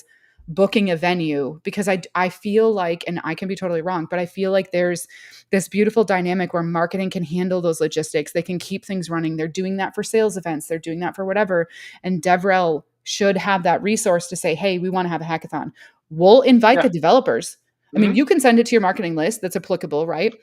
booking a venue because I feel like, and I can be totally wrong, but I feel like there's this beautiful dynamic where marketing can handle those logistics. They can keep things running. They're doing that for sales events. They're doing that for whatever. And DevRel should have that resource to say, hey, we want to have a hackathon. We'll invite the Yeah. developers. I mean, Hmm. you can send it to your marketing list that's applicable, right?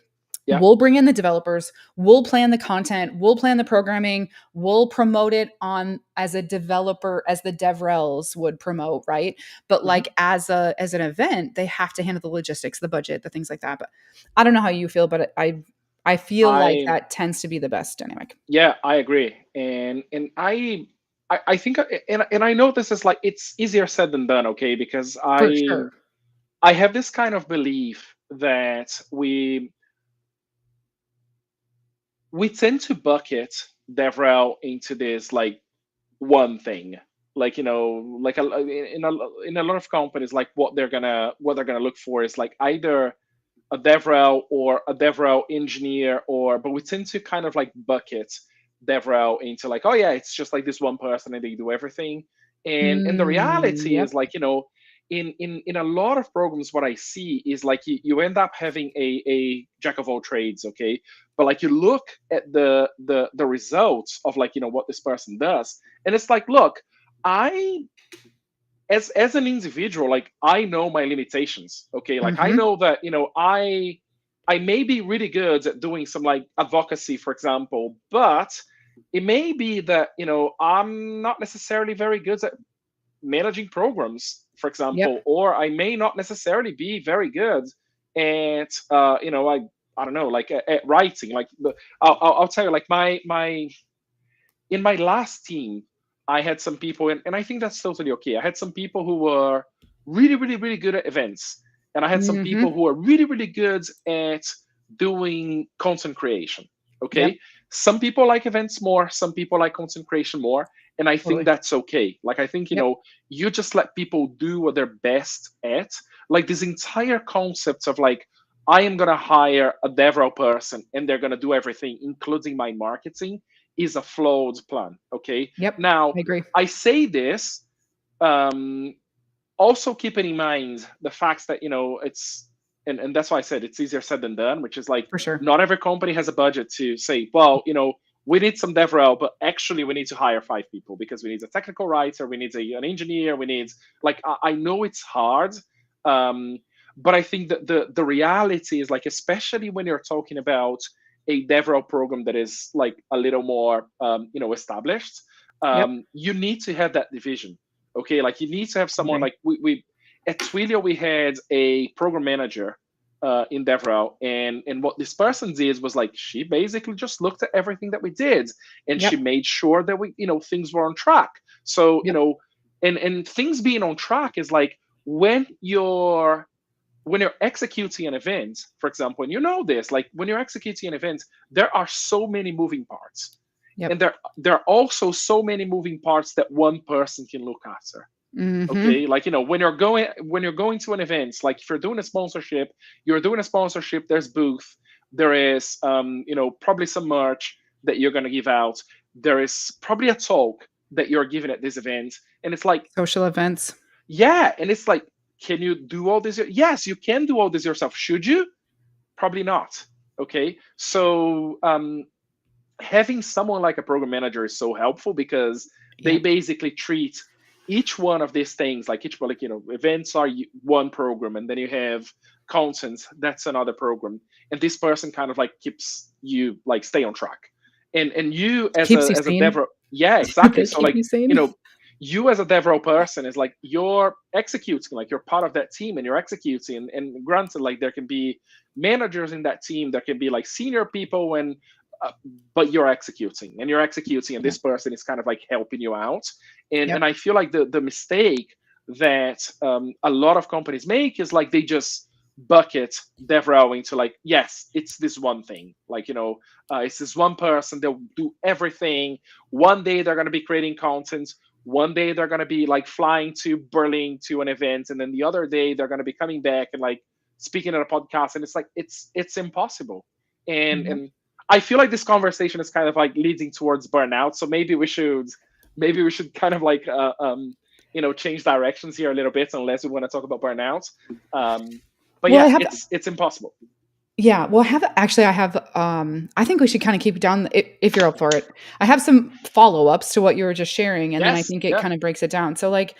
Yeah. We'll bring in the developers, we'll plan the content, we'll plan the programming, we'll promote it on as a developer as the DevRels would promote, right? But Hmm. like as an event, they have to handle the logistics, the budget, the things like that. But I don't know how you feel, but I feel like I that tends to be the best dynamic. Yeah, I agree, and I think, and I know this is like it's easier said than done, okay? Because For sure. I have this kind of belief that we tend to bucket DevRel into this like one thing, like like in a lot of companies, like what they're gonna look for is like either a DevRel or a DevRel engineer, or but we tend to kind of like bucket DevRel into like, oh yeah, it's just like this one person and they do everything. And the reality Yep. is like, in a lot of programs, what I see is like you end up having a jack of all trades, okay? But like you look at the results of like, what this person does, and it's like, look, I as an individual, like I know my limitations, okay? Like I Mm-hmm. know that I may be really good at doing some like advocacy, for example, but it may be that I'm not necessarily very good at managing programs, for Yep. example, or I may not necessarily be very good at I don't know, like at writing. Like I'll tell you, like my in my last team, I had some people, and I think that's totally okay. I had some people who were really, really, really good at events, and I had some people Mm-hmm. who were really, really good at doing content creation. Yep. Okay, some people like events more, some people like content creation more, and I think Totally. that's okay. Like I think Yep. you just let people do what they're best at. Like this entire concept of like I am gonna hire a DevRel person and they're gonna do everything, including my marketing, is a flawed plan. Okay. Yep. Now, I agree. I say this um, also keeping in mind the facts that, it's, and that's why I said it's easier said than done, which is like For sure. not every company has a budget to say, well, we need some DevRel, but actually we need to hire 5 people because we need a technical writer, we need an engineer, we need like I know it's hard, um, but I think that the reality is like especially when you're talking about a DevRel program that is like a little more established, Yep. you need to have that division. Okay, like you need to have I someone agree. like we at Twilio we had a program manager in DevRel, and what this person did was like she basically just looked at everything that we did, and she Yep. made sure that we things were on track. So Yep. and things being on track is like when you're executing an event, for example, and this, like when you're executing an event, there are so many moving parts, and Yep. there are also so many moving parts that one person can look after. Mm-hmm. Okay, like when you're going to an event, like if you're doing a sponsorship, there's booth, There is, probably some merch that you're going to give out. There is probably a talk that you're giving at this event. And it's like, Social events. yeah. And it's like, can you do all this? Yes, you can do all this yourself. Should you? Probably not. Okay. So, having someone like a program manager is so helpful because they Yeah. basically treat each one of these things like events are one program, and then you have content, that's another program, and this person kind of like keeps you like stay on track, and you as Keeps a you as a sane. dev, yeah, exactly. They So keep like, you you sane. know you as a DevRel person is like you're executing, like you're part of that team and you're executing. And granted, like there can be managers in that team, there can be like senior people, and uh, but you're executing, and Yeah. this person is kind of like helping you out. And Yep. I feel like the mistake that a lot of companies make is like they just bucket DevRel into like, yes, it's this one thing, like it's this one person, they'll do everything. One day they're going to be creating content, one day they're going to be like flying to Berlin to an event, and then the other day they're going to be coming back and like speaking at a podcast. And it's like it's impossible. and Yep. and I feel like this conversation is kind of like leading towards burnout. So maybe we should kind of like change directions here a little bit, unless we want to talk about burnout. But Well, I yeah, have it's impossible. Yeah, well, I have, I think we should kind of keep it down if you're up for it. I have some follow-ups to what you were just sharing, and then I Yes, think it yeah. kind of breaks it down. So like,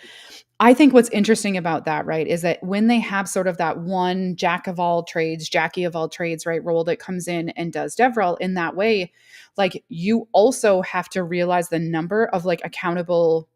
I think what's interesting about that, right, is that when they have sort of that one jack of all trades, Jackie of all trades, right, role that comes in and does DevRel in that way, like you also have to realize the number of like accountable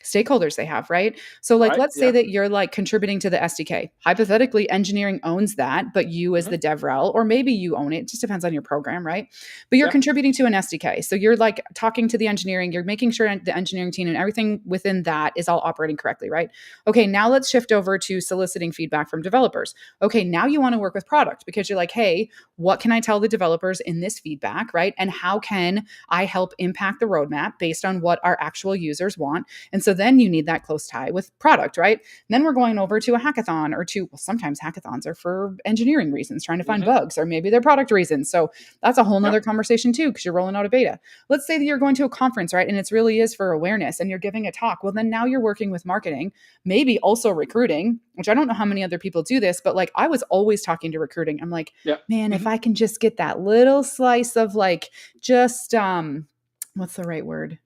stakeholders they have, right? So like Right, let's say yeah. that you're like contributing to the SDK. Hypothetically, engineering owns that, but you as Hmm. the DevRel, or maybe you own it, it just depends on your program, right? But you're Yeah. contributing to an SDK. So you're like talking to the engineering, you're making sure the engineering team and everything within that is all operating correctly, right? Okay, now let's shift over to soliciting feedback from developers. Okay, now you want to work with product because you're like, hey, what can I tell the developers in this feedback, right? And how can I help impact the roadmap based on what our actual users want? And so then you need that close tie with product, right? And then we're going over to a hackathon or to, well, sometimes hackathons are for engineering reasons, trying to find Hmm. bugs, or maybe they're product reasons. So that's a whole Yeah. nother conversation too, because you're rolling out a beta. Let's say that you're going to a conference, right? And it really is for awareness and you're giving a talk. Well, then now you're working with marketing, maybe also recruiting, which I don't know how many other people do this, but like I was always talking to recruiting. I'm like, Yeah. man, Hmm. if I can just get that little slice of like just what's the right word?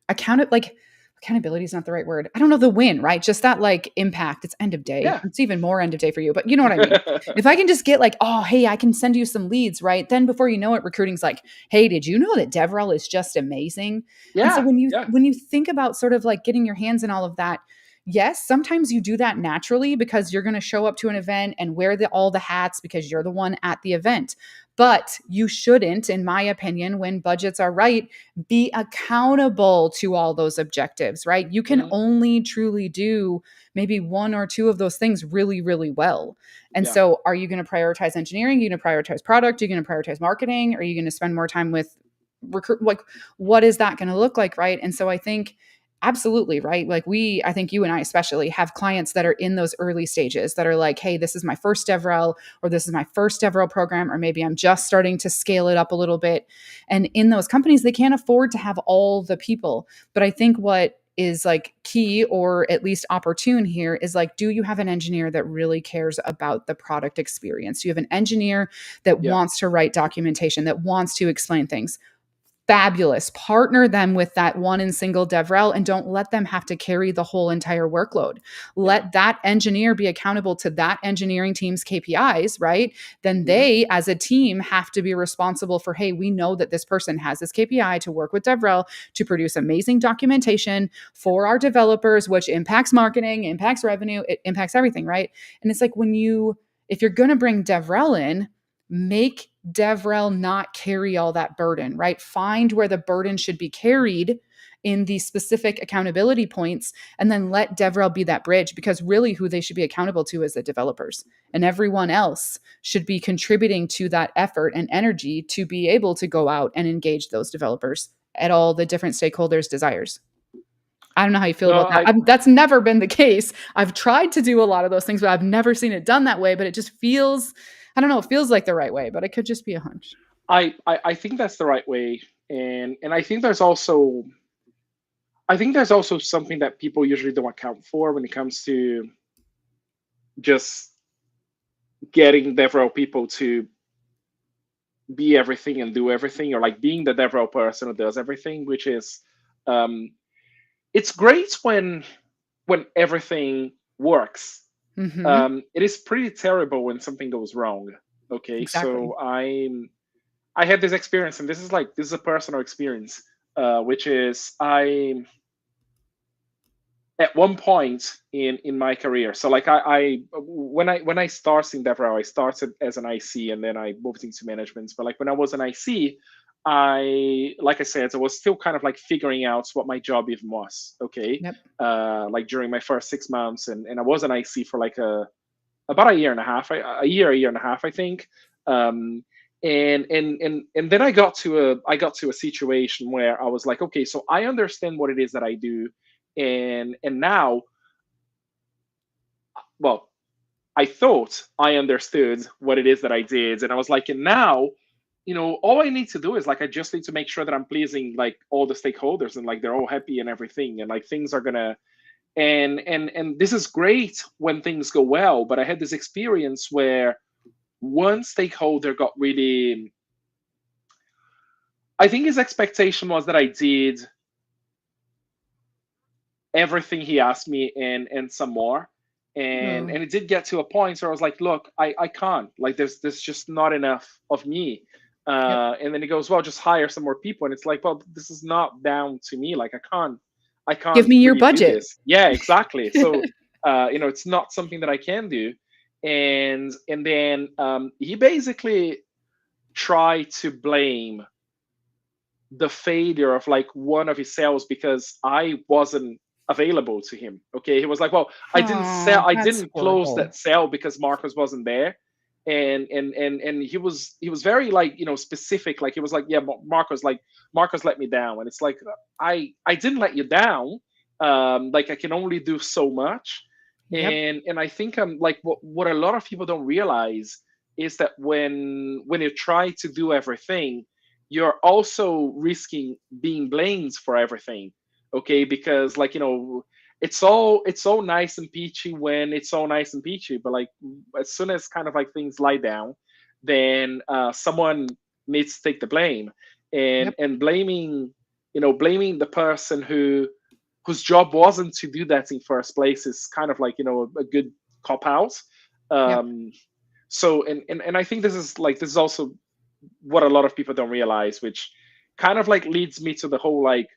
Accountability is not the right word. I don't know, the win, right? Just that like impact. It's end of day. Yeah. It's even more end of day for you, but you know what I mean. If I can just get like, oh, hey, I can send you some leads, right? Then before you know it, recruiting's like, hey, did you know that DevRel is just amazing? And so Yeah. when you Yeah. when you think about sort of like getting your hands in all of that, yes, sometimes you do that naturally because you're going to show up to an event and wear all the hats because you're the one at the event. But you shouldn't, in my opinion, when budgets are right, be accountable to all those objectives, right? You can Hmm. only truly do maybe one or two of those things really, really well. And Yeah. so, are you going to prioritize engineering? Are you going to prioritize product? Are you going to prioritize marketing? Are you going to spend more time with recruit? Like, what is that going to look like, right? And so, I think absolutely, right? Like I think you and I especially have clients that are in those early stages that are like, hey, this is my first DevRel, or this is my first DevRel program, or maybe I'm just starting to scale it up a little bit. And in those companies, they can't afford to have all the people. But I think what is like key or at least opportune here is like, do you have an engineer that really cares about the product experience? Do you have an engineer that Yeah. wants to write documentation, that wants to explain things? Fabulous. Partner them with that one and single DevRel and don't let them have to carry the whole entire workload. Yeah. Let that engineer be accountable to that engineering team's KPIs, right? Then Hmm. they, as a team, have to be responsible for, hey, we know that this person has this KPI to work with DevRel to produce amazing documentation for our developers, which impacts marketing, impacts revenue, it impacts everything, right? And it's like if you're going to bring DevRel in, make DevRel not carry all that burden, right? Find where the burden should be carried in the specific accountability points, and then let DevRel be that bridge, because really who they should be accountable to is the developers. And everyone else should be contributing to that effort and energy to be able to go out and engage those developers at all the different stakeholders' desires. I don't know how you feel No, about that. That's never been the case. I've tried to do a lot of those things, but I've never seen it done that way. But it just feels I don't know. It feels like the right way, but it could just be a hunch. I think that's the right way, and I think there's also something that people usually don't account for when it comes to just getting DevRel people to be everything and do everything, or like being the DevRel person who does everything, which is um, it's great when everything works. Hmm. It is pretty terrible when something goes wrong. Okay, Exactly. so I had this experience, and this is a personal experience, which is I at one point in my career. So like I when I started in DevRel, I started as an IC and then I moved into management. But like when I was an IC, like I said, I was still kind of like figuring out what my job even was. Okay, Yep. like during my first 6 months, and I was an IC for like about a year and a half, a year and a half, I think. Um, and then I got to a situation where I was like, okay, so I understand what it is that I do, and now, well, I thought I understood what it is that I did, and I was like, and now, all I need to do is like I just need to make sure that I'm pleasing like all the stakeholders and like they're all happy and everything, and like things are gonna and this is great when things go well, but I had this experience where one stakeholder got really, I think his expectation was that I did everything he asked me and some more, and Oh, and it did get to a point where I was like, look, I can't, like there's just not enough of me. yep. And then he goes, well, just hire some more people, and it's like, well, this is not down to me, like I Give can't me your really do budget. this. Yeah, exactly. So it's not something that I can do. And then he basically tried to blame the failure of like one of his sales because I wasn't available to him. Okay, he was like, "Well, Oh, I that's didn't close horrible. that sale because Marcus wasn't there." And he was very like specific. Like he was like, "Yeah, Marcus let me down," and it's like I didn't let you down. Like I can only do so much, Yep. and I think like what a lot of people don't realize is that when you try to do everything, you're also risking being blamed for everything. Okay, because like it's all nice and peachy when it's all nice and peachy, but like as soon as kind of like things lie down, then someone needs to take the blame, and Yep. and blaming the person whose job wasn't to do that in first place is kind of like a good cop out. Yep. Um so and I think this is also what a lot of people don't realize, which kind of like leads me to the whole like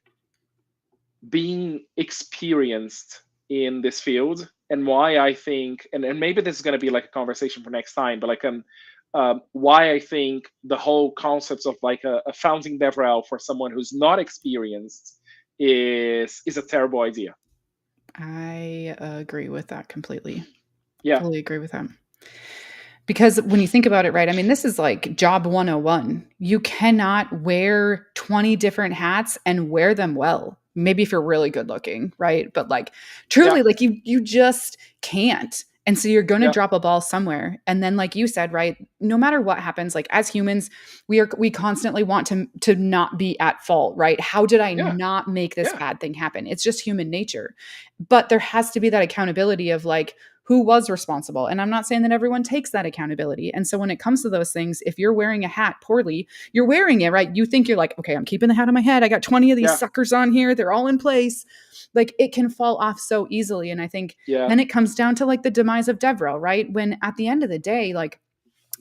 being experienced in this field, and why I think, and maybe this is going to be like a conversation for next time, but like why I think the whole concept of like a founding DevRel for someone who's not experienced is a terrible idea. I agree with that completely. Yeah, Fully agree with that. Because when you think about it, right? I mean, this is like job 101. You cannot wear 20 different hats and wear them well. Maybe if you're really good looking, right? But like yeah, truly like you just can't. And so you're going to yeah, drop a ball somewhere. And then like you said, right, no matter what happens, like as humans, we constantly want to not be at fault, right? How did I yeah, not make this yeah, bad thing happen? It's just human nature. But there has to be that accountability of like who was responsible. And I'm not saying that everyone takes that accountability. And so when it comes to those things, if you're wearing a hat poorly, you're wearing it, right? You think you're like, okay, I'm keeping the hat on my head. I got 20 of these yeah, suckers on here. They're all in place. Like it can fall off so easily. And I think yeah, then it comes down to like the demise of DevRel, right? When at the end of the day, like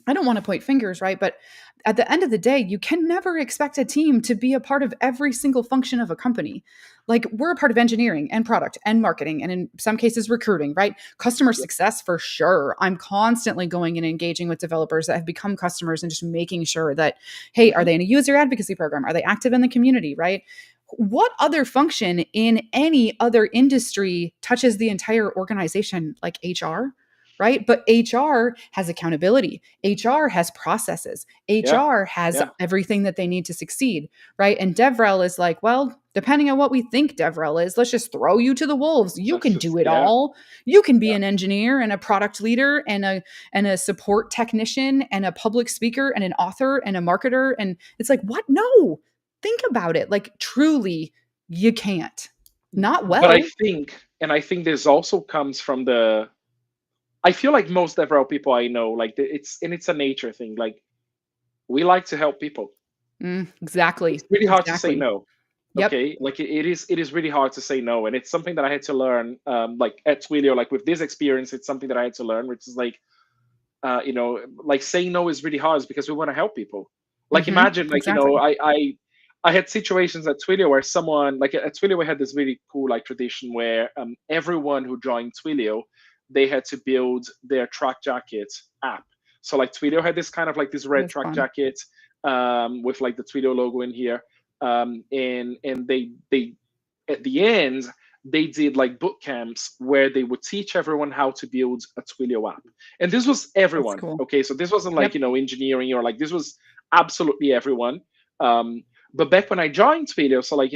I don't want to point fingers, right? But at the end of the day, you can never expect a team to be a part of every single function of a company. Like we're a part of engineering and product and marketing, and in some cases, recruiting, right? Customer yeah, success for sure. I'm constantly going and engaging with developers that have become customers and just making sure that, hey, are hmm they in a user advocacy program? Are they active in the community, right? What other function in any other industry touches the entire organization like HR? Right. But HR has accountability. HR has processes. yeah, HR has yeah, everything that they need to succeed. Right. And DevRel is like, well, depending on what we think DevRel is, let's just throw you to the wolves. You That's can just, do it yeah, all. You can be yeah. an engineer and a product leader and a support technician and a public speaker and an author and a marketer. And it's like, what? No, think about it. Like, truly, you can't. Not But I well. think, and I think this also comes from the, I feel like most DevRel people I know, like it's a nature thing. Like we like to help people. It's Exactly. really hard to say Exactly. no. Yep. Okay, like it is really hard to say no, and it's something that I had to learn. Like at Twilio, like with this experience, it's something that I had to learn, which is like, like saying no is really hard because we want to help people. Like imagine, like Exactly. I had situations at Twilio where someone, like at Twilio, we had this really cool like tradition where everyone who joined Twilio, they had to build their track jacket app. So like Twilio had this kind of like this red That's track fun. jacket with like the Twilio logo in here, and they at the end they did like boot camps where they would teach everyone how to build a Twilio app. And this was That's everyone. cool. Okay, so this wasn't like Yep. engineering or like this was absolutely everyone. But back when I joined Twilio, so like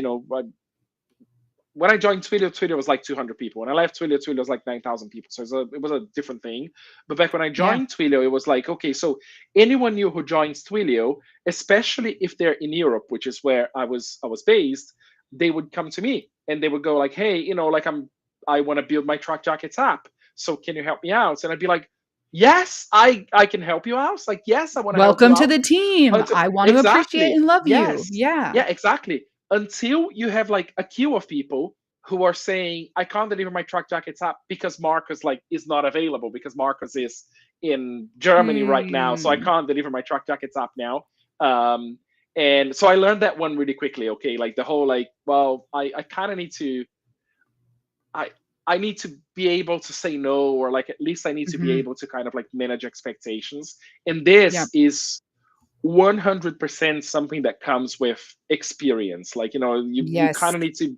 when I joined Twilio, Twilio was like 200 people. When I left Twilio, Twilio was like 9,000 people. So it was a different thing. But back when I Yeah. joined Twilio, it was like, okay, so anyone new who joins Twilio, especially if they're in Europe, which is where I was based, they would come to me and they would go like, hey, like I want to build my Track Jackets app. So can you help me out? And I'd be like, yes, I can help you out. Like, yes, I want to help you Welcome to out. the team. I want to appreciate Exactly. and love you. Yes. Yeah. Yeah, exactly. Until you have like a queue of people who are saying, I can't deliver my Track Jackets app because Marcus like is not available because Marcus is in Germany right now. So I Mm. can't deliver my Track Jackets app now. Um, and so I learned that one really quickly. Okay. Like the whole like, well, I kind of need to, I, I need to be able to say no, or like at least I need to be Mhm. able to kind of like manage expectations. And Yep. this is 100% something that comes with experience. Like, you kind Yes. of need to,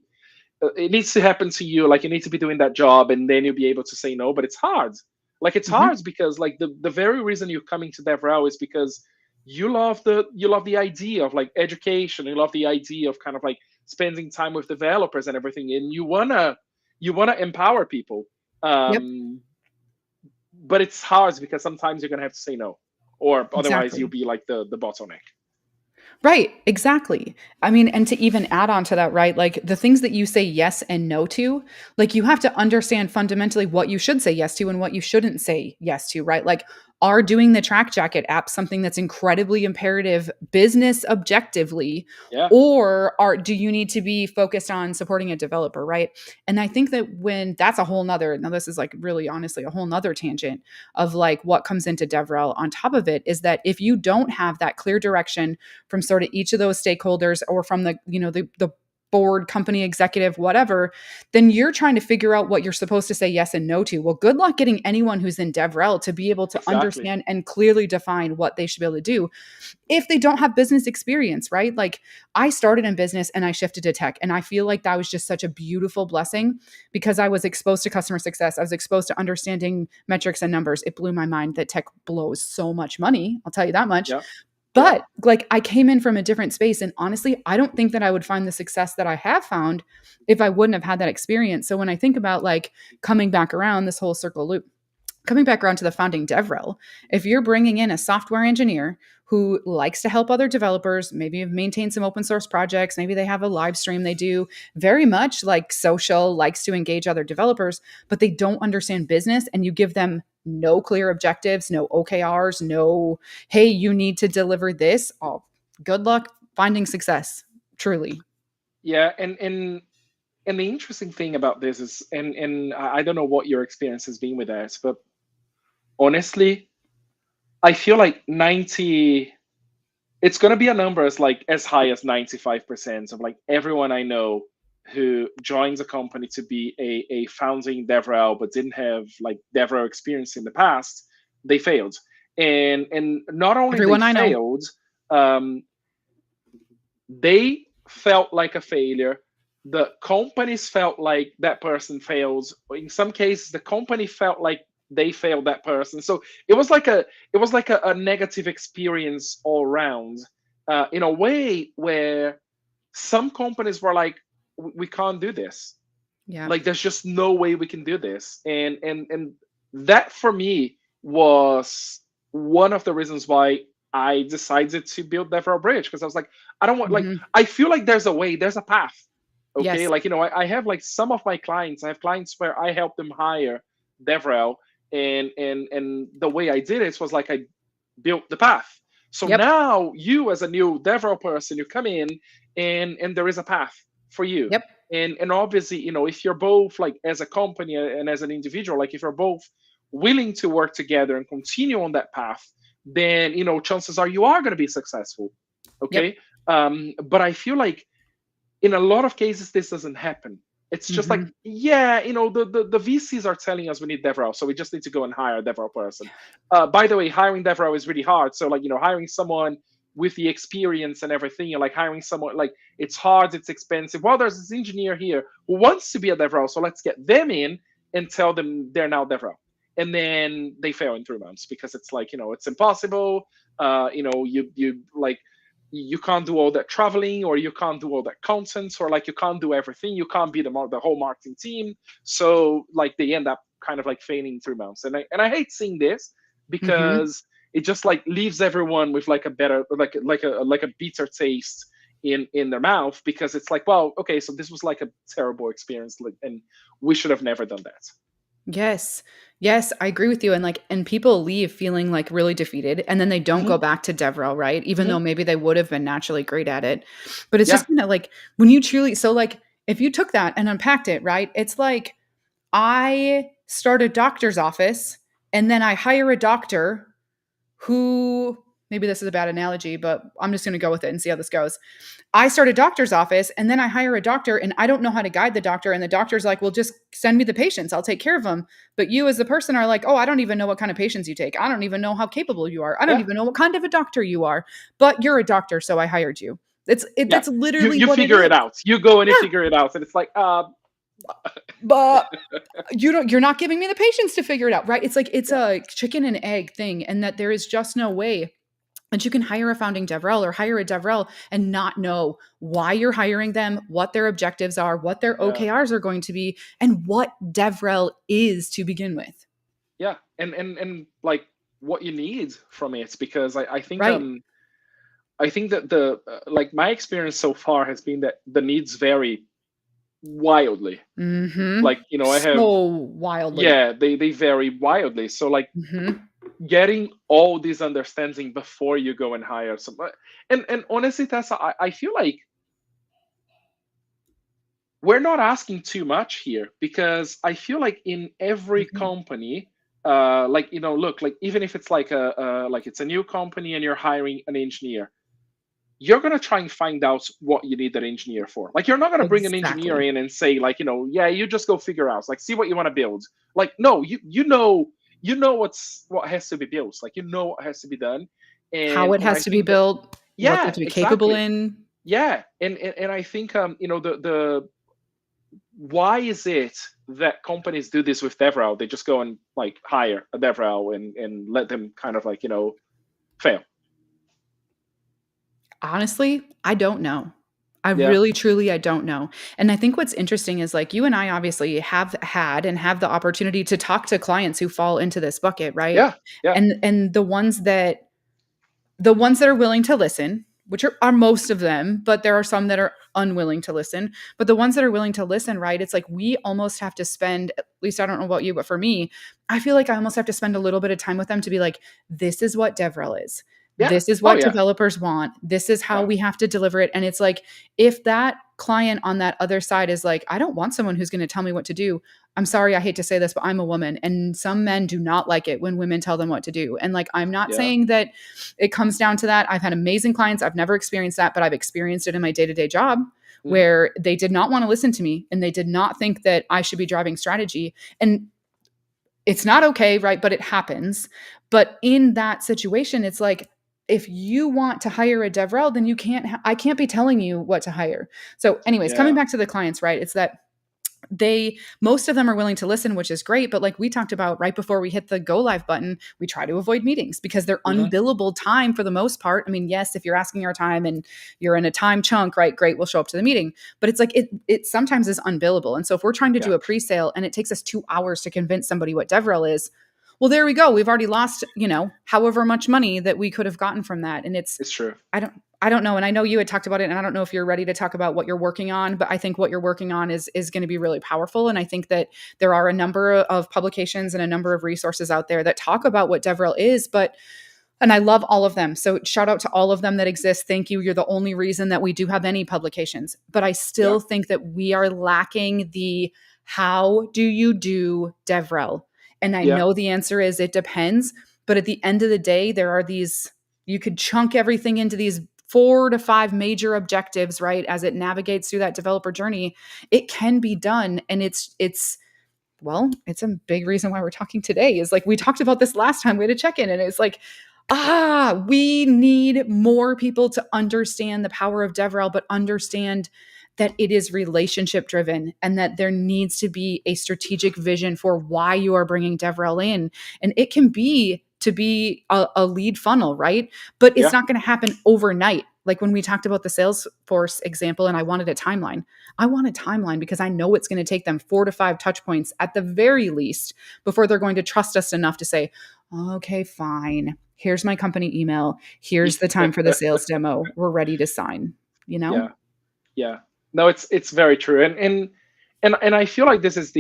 it needs to happen to you. Like, you need to be doing that job and then you'll be able to say no. But it's hard. Like, it's Mhm. hard because, like, the very reason you're coming to DevRel is because you love the idea of like education. You love the idea of kind of like spending time with developers and everything. And you wanna empower people. Yep. Um, but it's hard because sometimes you're gonna have to say no, or otherwise you'll Exactly. be like the bottleneck. Right, exactly. I mean, and to even add on to that, right? Like the things that you say yes and no to, like you have to understand fundamentally what you should say yes to and what you shouldn't say yes to, right? Like, are doing the track jacket app something that's incredibly imperative business objectively? Yeah. Or do you need to be focused on supporting a developer, right? And I think that when that's a whole nother, now this is like really honestly a whole nother tangent of like what comes into DevRel on top of it is that if you don't have that clear direction from sort of each of those stakeholders or from the board, company executive, whatever, then you're trying to figure out what you're supposed to say yes and no to. Well, good luck getting anyone who's in DevRel to be able to Exactly. understand and clearly define what they should be able to do if they don't have business experience, right? Like I started in business and I shifted to tech. And I feel like that was just such a beautiful blessing because I was exposed to customer success. I was exposed to understanding metrics and numbers. It blew my mind that tech blows so much money. I'll tell you that much. Yeah. Yeah. But like I came in from a different space. And honestly, I don't think that I would find the success that I have found if I wouldn't have had that experience. So when I think about like coming back around this whole circle loop, coming back around to the founding DevRel, if you're bringing in a software engineer who likes to help other developers, maybe maintain some open source projects, maybe they have a live stream they do, very much like social, likes to engage other developers, but they don't understand business, and you give them no clear objectives, no OKRs, no, hey, you need to deliver this. Oh, good luck finding success, truly. Yeah. And the interesting thing about this is, and I don't know what your experience has been with that, but honestly, I feel like 90, it's going to be a number as high as 95% of like everyone I know who joins a company to be a founding DevRel but didn't have like DevRel experience in the past, they failed. And not only they Everyone I know. failed, um, they felt like a failure. The companies felt like that person failed. In some cases, the company felt like they failed that person. So it was like a negative experience all around, in a way where some companies were like, we can't do this. Yeah. Like there's just no way we can do this. And that for me was one of the reasons why I decided to build DevRel Bridge, because I was like, I don't want, like, Hmm. I feel like there's a way, there's a path. Okay. Yes. Like, I have like some of my clients, I have clients where I help them hire DevRel, and the way I did it was like I built the path. So Yep. now you, as a new DevRel person, you come in, and there is a path for you. Yep. And obviously, if you're both, like, as a company and as an individual, like if you're both willing to work together and continue on that path, then chances are you are going to be successful. Yep. Okay. But I feel like in a lot of cases this doesn't happen. It's just like, Hmm. yeah, the VCs are telling us we need DevRel, so we just need to go and hire a DevRel person. By the way, hiring DevRel is really hard. So, like, hiring someone with the experience and everything, like hiring someone, like, it's hard, it's expensive. Well, there's this engineer here who wants to be a DevRel, so let's get them in and tell them they're now DevRel. And then they fail in 3 months because it's like, it's impossible. You like, you can't do all that traveling, or you can't do all that content, or like you can't do everything, you can't be the whole marketing team. So, like, they end up kind of like failing in 3 months, and I hate seeing this, Hmm. because it just like leaves everyone with like a better, like a bitter taste in their mouth, because it's like, well, okay, so this was like a terrible experience, like, and we should have never done that. Yes. Yes, I agree with you. And people leave feeling like really defeated, and then they don't go Hmm. back to DevRel, right? Even though Hmm. maybe they would have been naturally great at it. But it's Yeah. just kind of like when you truly, so like if you took that and unpacked it, right? It's like I start a doctor's office and then I hire a doctor who, maybe this is a bad analogy, but I'm just going to go with it and see how this goes. I start a doctor's office and then I hire a doctor and I don't know how to guide the doctor. And the doctor's like, well, just send me the patients. I'll take care of them. But you, as the person, are like, oh, I don't even know what kind of patients you take. I don't even know how capable you are. I don't Yeah. even know what kind of a doctor you are. But you're a doctor, so I hired you. Yeah. That's you literally you what it figure it is. out, you go and you Yeah. figure it out, and it's like, But you're not giving me the patience to figure it out, right? It's like it's yeah. a chicken and egg thing, and that there is just no way that you can hire a founding DevRel or hire a DevRel and not know why you're hiring them, what their objectives are, what their Yeah. OKRs are going to be, and what DevRel is to begin with. Yeah. And like, what you need from it, because I think, Right. I think that the like, my experience so far has been that the needs vary wildly. Mm-hmm. Like, I have, So wildly. yeah, they vary wildly. So, like, Mm-hmm. getting all this understanding before you go and hire someone. And honestly, Tessa, I feel like we're not asking too much here, because I feel like in every Mm-hmm. company, like, look, like, even if it's like like it's a new company and you're hiring an engineer, you're going to try and find out what you need that engineer for. Like, you're not going to bring an engineer Exactly. in and say, like, yeah, you just go figure out, like, see what you want to build. Like, no, you know what has to be built, like, what has to be done. How it And I has to be think that, built, what they have yeah, to be capable exactly. in. Yeah. And I think, the why is it that companies do this with DevRel? They just go and, like, hire a DevRel and let them kind of, like, fail. Honestly, I don't know. I Yeah. really, truly, I don't know. And I think what's interesting is like you and I obviously have had and have the opportunity to talk to clients who fall into this bucket, right? Yeah. Yeah. And the ones that are willing to listen, which are most of them, but there are some that are unwilling to listen. But the ones that are willing to listen, right? It's like we almost have to spend, at least I don't know about you, but for me, I feel like I almost have to spend a little bit of time with them to be like, this is what DevRel is. Yeah. This is Oh what yeah. developers want. This is how Yeah. we have to deliver it. And it's like, if that client on that other side is like, I don't want someone who's going to tell me what to do. I'm sorry, I hate to say this, but I'm a woman. And some men do not like it when women tell them what to do. And like, I'm not Yeah. saying that it comes down to that. I've had amazing clients. I've never experienced that, but I've experienced it in my day to day job Mhm. where they did not want to listen to me and they did not think that I should be driving strategy. And it's not okay, right? But it happens. But in that situation, it's like, if you want to hire a DevRel, then I can't be telling you what to hire. So, anyways, coming Yeah. back to the clients, right? It's that most of them are willing to listen, which is great. But like we talked about right before we hit the go live button, we try to avoid meetings because they're Hmm. unbillable time for the most part. I mean, yes, if you're asking our time and you're in a time chunk, right, great, we'll show up to the meeting. But it's like it sometimes is unbillable. And so if we're trying to Yeah, do a pre-sale and it takes us 2 hours to convince somebody what DevRel is, well, there we go. We've already lost, however much money that we could have gotten from that. And it's true. I don't know. And I know you had talked about it, and I don't know if you're ready to talk about what you're working on, but I think what you're working on is going to be really powerful. And I think that there are a number of publications and a number of resources out there that talk about what DevRel is, and I love all of them. So shout out to all of them that exist. Thank you. You're the only reason that we do have any publications. But I Yeah, still think that we are lacking the how do you do DevRel? And I yeah, know the answer is it depends. But at the end of the day, there are these, you could chunk everything into these 4 to 5 major objectives, right? As it navigates through that developer journey, it can be done. And it's a big reason why we're talking today is like we talked about this last time we had a check-in and it's like we need more people to understand the power of DevRel, but understand that it is relationship driven and that there needs to be a strategic vision for why you are bringing DevRel in. And it can be to be a lead funnel, right? But it's yeah. not going to happen overnight. Like when we talked about the Salesforce example and I wanted a timeline. I want a timeline because I know it's going to take them 4 to 5 touch points at the very least before they're going to trust us enough to say, okay, fine. Here's my company email. Here's the time for the sales demo. We're ready to sign, you know? Yeah, yeah. No, it's very true. And I feel like this is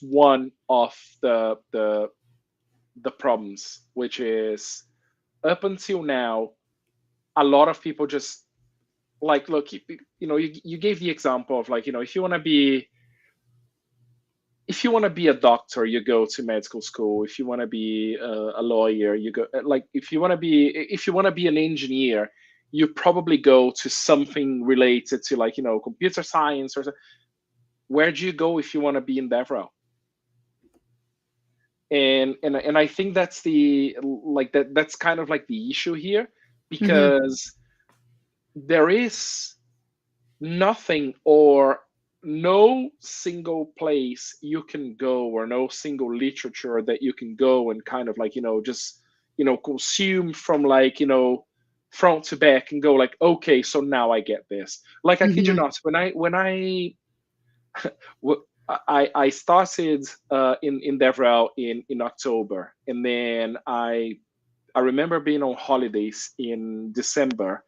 one of the problems, which is up until now, a lot of people just like, look, you gave the example of like, if you want to be a doctor, you go to medical school. If you want to be a lawyer, you go like if you want to be an engineer, you probably go to something related to like computer science or where do you go if you want to be in DevRel? And I think that's that's kind of like the issue here, Mm-hmm. because there is nothing or no single place you can go, or no single literature that you can go and kind of like just consume from like front to back and go like, okay, so now I get this. Like, I kid you Mm-hmm. not, I started in DevRel in October, and then I remember being on holidays in December,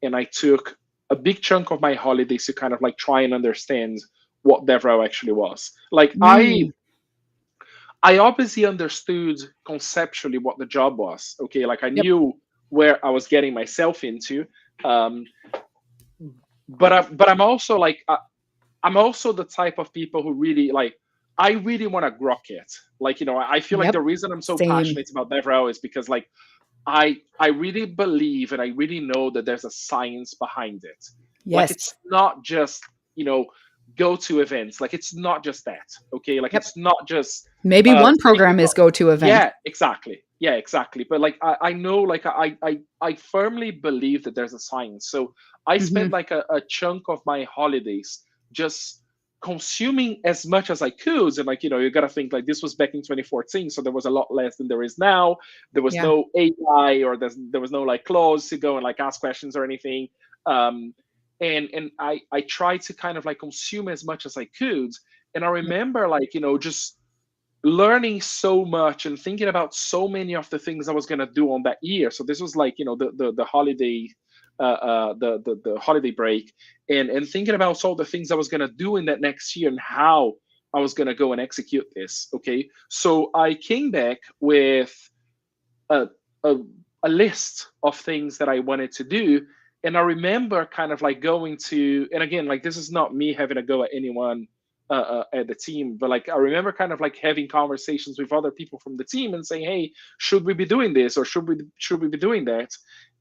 and I took a big chunk of my holidays to kind of like try and understand what DevRel actually was. Like, Mm. I obviously understood conceptually what the job was. Okay, like I Yep. knew where I was getting myself into, um, but I'm also like I'm also the type of people who really like, I really want to grok it. Like, I feel like Yep. the reason I'm so Same. passionate about DevRel is because like I really believe and I really know that there's a science behind it. Like, Yes. it's not just, you know, go to events. Like, it's not just that. Okay. Like, Yep. it's not just Maybe one speaking program is about, go to event. yeah, exactly. Yeah, exactly. But like I know, like I firmly believe that there's a science. So I spent Mm-hmm. like a chunk of my holidays just consuming as much as I could. And like, you gotta think like this was back in 2014, so there was a lot less than there is now. There was Yeah. no AI, or there was no like clause to go and like ask questions or anything. Um and I tried to kind of like consume as much as I could. And I Yep. remember like, just learning so much and thinking about so many of the things I was gonna do on that year. So this was like, the holiday, the holiday break, and thinking about all the things I was gonna do in that next year and how I was gonna go and execute this. Okay, so I came back with a a, a list of things that I wanted to do. And I remember kind of like going to, and again, like this is not me having a go at anyone at the team, but like I remember kind of like having conversations with other people from the team and saying, "Hey, should we be doing this, or should we be doing that?"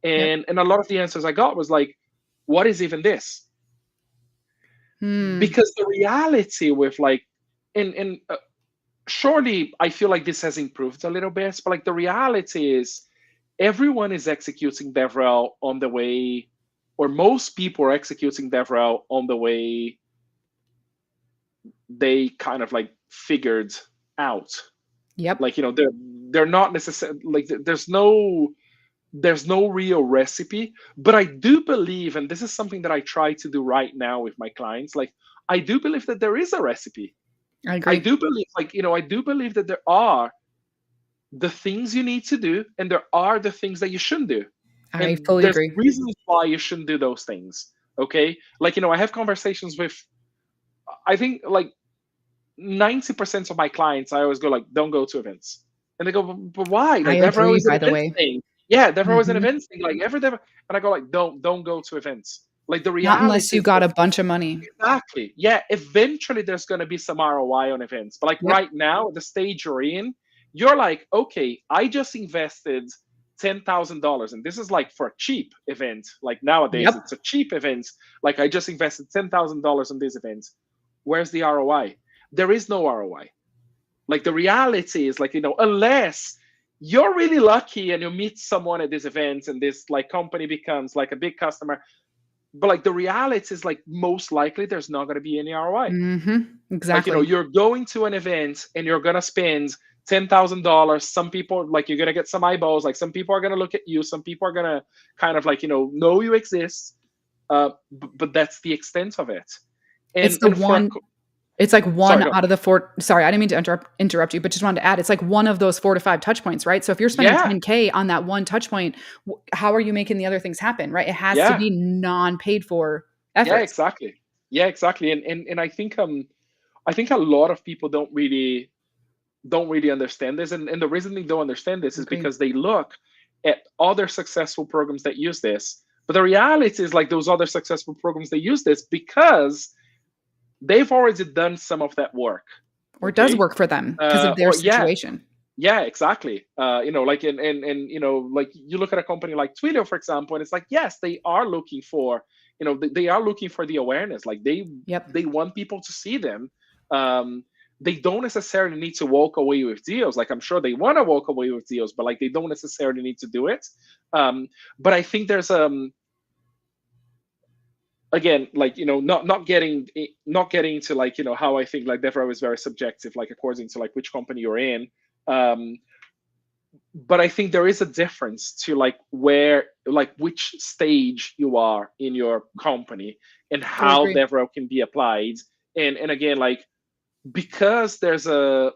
Yep. And a lot of the answers I got was like, "What is even this?" Hmm. Because the reality with like, and surely I feel like this has improved a little bit, but like the reality is everyone is executing DevRel on the way or most people are executing DevRel on the way they kind of like figured out. Yep. Like, they're not necessarily like there's no real recipe, but I do believe, and this is something that I try to do right now with my clients, like I do believe that there is a recipe. I I agree. do believe, I do believe that there are the things you need to do, and there are the things that you shouldn't do. I And fully there's agree. reasons why you shouldn't do those things. Okay. Like, I have conversations with, I think like 90% of my clients, I always go like, don't go to events. And they go, but why? I Like DevRel agree, is an by the event way. thing. Yeah, DevRel is an Hmm. event thing. Like every Dev, and I go like, don't go to events. Like the Not unless reality you is got like, a bunch of money. exactly. Yeah, eventually there's going to be some ROI on events. But like Yep. right now, the stage you're in, you're like, okay, I just invested $10,000. And this is like for a cheap event. Like nowadays, Yep. it's a cheap event. Like I just invested $10,000 in this event. Where's the ROI? There is no ROI. Like the reality is like, unless you're really lucky and you meet someone at this event and this like company becomes like a big customer, but like the reality is like most likely there's not going to be any ROI. Like, Exactly. you're going to an event and you're going to spend $10,000. Some people, like, you're going to get some eyeballs. Like, some people are going to look at you. Some people are going to kind of like, know you exist. But that's the extent of it. It's And, the for, one It's like sorry, one go. out of the four. Sorry, I didn't mean to interrupt you, but just wanted to add, it's like one of those 4 to 5 touch points, right? So if you're spending Yeah, 10K on that one touch point, how are you making the other things happen, right? It has to yeah, be non-paid for yeah, efforts. exactly. Yeah, exactly. And I think a lot of people don't really understand this. And the reason they don't understand this I is agree. because they look at other successful programs that use this. But the reality is, like, those other successful programs, they use this because they've already done some of that work. Or it does Okay. work for them because of their Or yeah, situation. yeah, exactly. Like, and like, you look at a company like Twilio, for example, and it's like, yes, they are looking for, they are looking for the awareness. Like, Yep. they want people to see them. Um, they don't necessarily need to walk away with deals. Like, I'm sure they want to walk away with deals, but like, they don't necessarily need to do it. But I think there's again, like, not getting into, like, how I think like DevRel is very subjective, like according to like which company you're in. Um, but I think there is a difference to like where, like, which stage you are in your company and Fully how agree. DevRel can be applied. And again, like, because there's a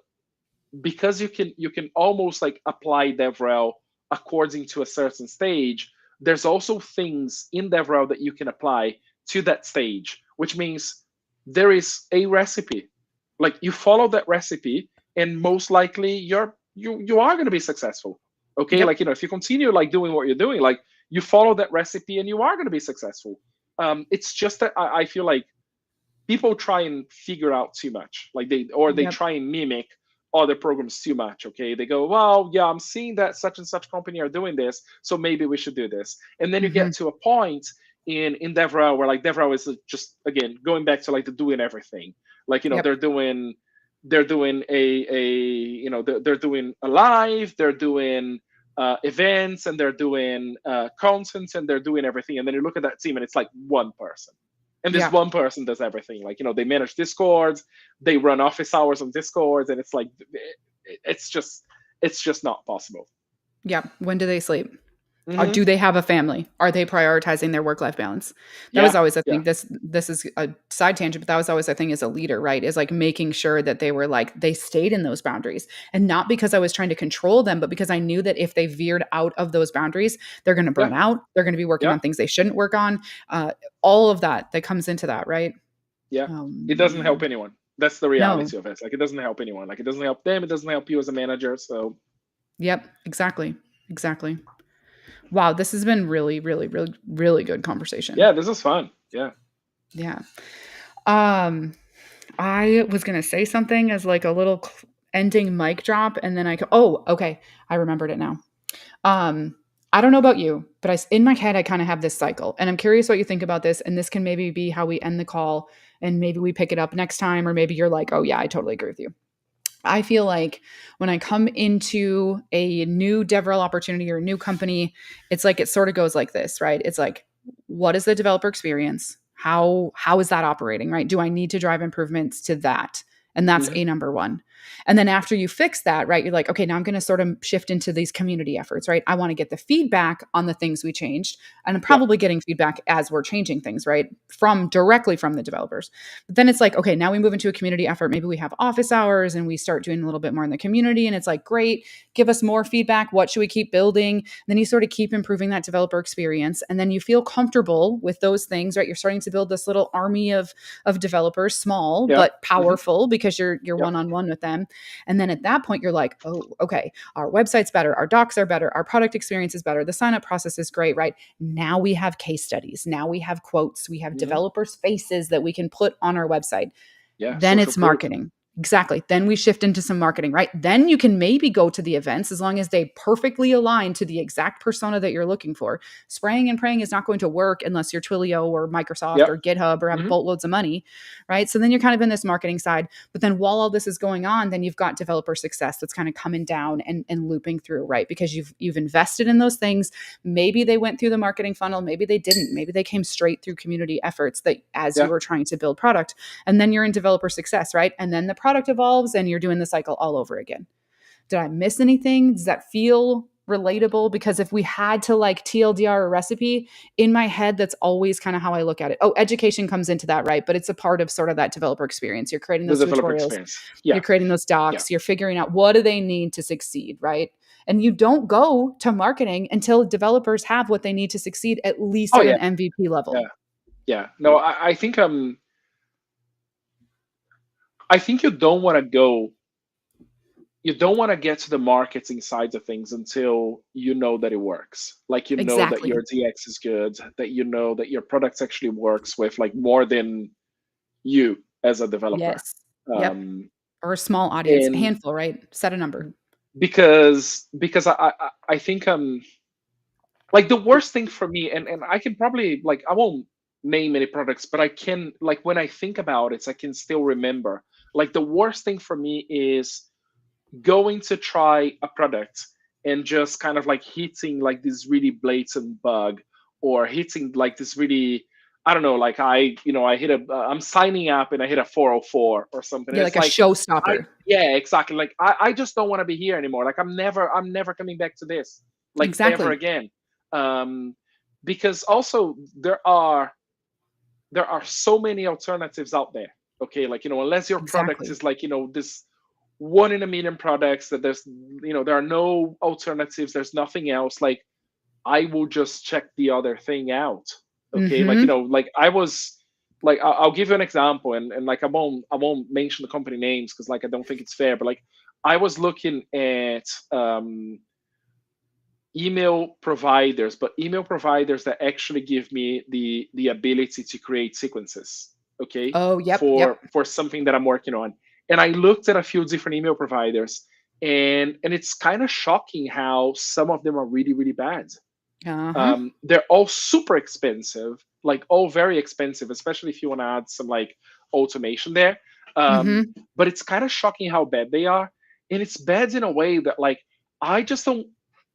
because you can almost like apply DevRel according to a certain stage. There's also things in DevRel that you can apply to that stage, which means there is a recipe. Like, you follow that recipe, and most likely you are going to be successful. Okay, Yep. like, if you continue like doing what you're doing, like, you follow that recipe and you are going to be successful. It's just that I feel like people try and figure out too much, like they Yep. try and mimic other programs too much. Okay, they go, well, yeah, I'm seeing that such and such company are doing this, so maybe we should do this. And then you Hmm. get to a point in DevRel where like DevRel is just, again, going back to like the doing everything. Like, Yep. they're doing they're doing a live, they're doing events, and they're doing content, and they're doing everything. And then you look at that team, and it's like one person, and this Yeah. one person does everything. Like, they manage discords, they run office hours on discords, and it's like, it's just not possible. Yeah. When do they sleep? Or Hmm. do they have a family? Are they prioritizing their work-life balance? That was Yeah, always a yeah, thing. This is a side tangent, but that was always a thing as a leader, right? Is like making sure that they were like they stayed in those boundaries. And not because I was trying to control them, but because I knew that if they veered out of those boundaries, they're going to yeah, burn out. They're going to be working yeah, on things they shouldn't work on. All of that comes into that, right? yeah. It doesn't help Um, anyone. That's the no. reality of it. Like, it doesn't help anyone. Like, it doesn't help them, it doesn't help you as a manager. So Yep. Exactly. Exactly. Wow, this has been really, really, really, really good conversation. yeah, this is fun. Yeah. Yeah. Um, I was gonna say something as like a little ending mic drop, and then oh, okay, I remembered it now. Um, I don't know about you, but in my head I kind of have this cycle, and I'm curious what you think about this. And this can maybe be how we end the call, and maybe we pick it up next time, or maybe you're like, oh yeah, I totally agree with you. I feel like when I come into a new DevRel opportunity or a new company, it's like it sort of goes like this, right? It's like what is the developer experience? How is that operating, right? Do I need to drive improvements to that? And that's Hmm. a number one. And then after you fix that, right, you're like, okay, now I'm going to sort of shift into these community efforts, right? I want to get the feedback on the things we changed. And I'm Yeah. probably getting feedback as we're changing things, right? From directly from the developers. But then it's like, okay, now we move into a community effort. Maybe we have office hours and we start doing a little bit more in the community. And it's like, great, give us more feedback. What should we keep building? And then you sort of keep improving that developer experience. And then you feel comfortable with those things, right? You're starting to build this little army of developers, small Yeah. but Hmm. powerful because you're Yep. one-on-one with them. And then at that point, you're like, oh, okay, our website's better, our docs are better, our product experience is better, the sign-up process is great, right? Now we have case studies, now we have quotes, we have Hmm. developers' faces that we can put on our website. Yeah. Then Social it's proof. marketing. Exactly. Then we shift into some marketing, right? Then you can maybe go to the events as long as they perfectly align to the exact persona that you're looking for. Spraying and praying is not going to work unless you're Twilio or Microsoft Yep. or GitHub or have Hmm. boatloads of money, right? So then you're kind of in this marketing side. But then while all this is going on, then you've got developer success that's kind of coming down and looping through, right? Because you've invested in those things. Maybe they went through the marketing funnel, maybe they didn't. Maybe they came straight through community efforts that as you Yeah. were trying to build product, and then you're in developer success, right? And then the product evolves and you're doing the cycle all over again. Did I miss anything? Does that feel relatable? Because if we had to like TLDR a recipe, in my head, that's always kind of how I look at it. Oh, education comes into that, right? But it's a part of sort of that developer experience. You're creating The those developer tutorials, experience. Yeah. you're creating those Yeah. docs, you're figuring out what do they need to succeed, right? And you don't go to marketing until developers have what they need to succeed, at least Oh at yeah. an MVP Yeah. level. Yeah. No, I think you don't want to get to the marketing sides of things until you know that it works. Like you know that Exactly. your DX is good, that you know that your product actually works with like more than you as a developer. Yes. Yep. Um, Or a small audience, a and handful, right? Set a number. because I think like the worst thing for me, and I can probably like I won't name any products, but I can like when I think about it, I can still remember. Like the worst thing for me is going to try a product and just kind of like hitting like this really blatant bug or hitting like this really I don't know like I hit a I'm signing up and I hit a 404 or something. Yeah, And it's like a like I showstopper. yeah, exactly, like I just don't want to be here anymore. Like I'm never coming back to this like ever Exactly. again. um because also there are so many alternatives out there. Okay, like unless your product Exactly. is like this one in a million products that there's there are no alternatives, there's nothing else, like I will just check the other thing out. Okay, like Mhm. like I was like I'll give you an example, and like I won't mention the company names because like I don't think it's fair, but like I was looking at email providers, but email providers that actually give me the ability to create sequences. Okay, Oh, yep, yep. for something that I'm working on. And I looked at a few different email providers, and it's kind of shocking how some of them are really really bad. Uh-huh. They're all super expensive, like all very expensive, especially if you want to add some like automation there. um, Mhm. but it's kind of shocking how bad they are, and it's bad in a way that like I just don't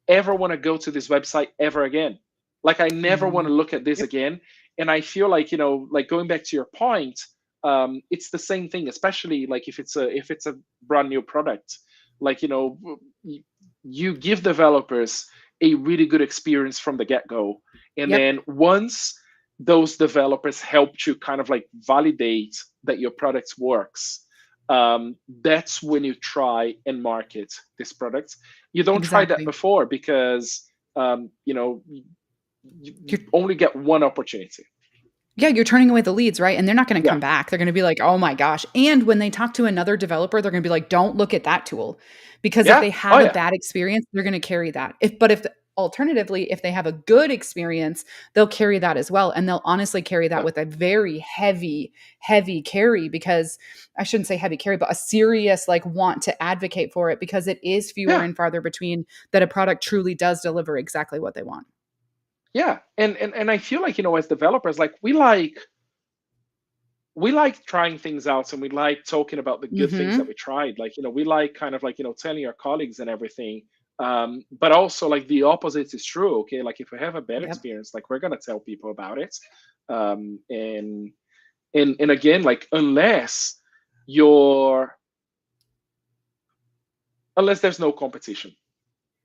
ever want to go to this website ever again. Like I never want Mm. to look at this Yep. again. And I feel like like going back to your point, it's the same thing, especially like if it's a brand new product. Like you give developers a really good experience from the get-go, and Yep. then once those developers help you kind of like validate that your product works, that's when you try and market this product. You don't try that Exactly. before because you You're only get one opportunity. Yeah, you're turning away the leads, right? And they're not gonna Yeah. come back. They're gonna be like, "Oh my gosh." And when they talk to another developer, they're gonna be like, "Don't look at that tool." Because if Yeah. they Oh had a yeah. bad experience, they're gonna carry that. If alternatively, if they have a good experience, they'll carry that as well. And they'll honestly carry that Yeah. with a very heavy, heavy carry because I shouldn't say heavy carry, but a serious like want to advocate for it because it is fewer Yeah. and farther between that a product truly does deliver exactly what they want. Yeah. And I feel like as developers, like we like trying things out, and we like talking about the good things that Mhm. we tried. Like we like kind of like telling our colleagues and everything. But also like the opposite is true. Okay, like if we have a bad Yep. experience, like we're gonna tell people about it. And and again, like you're unless there's no competition,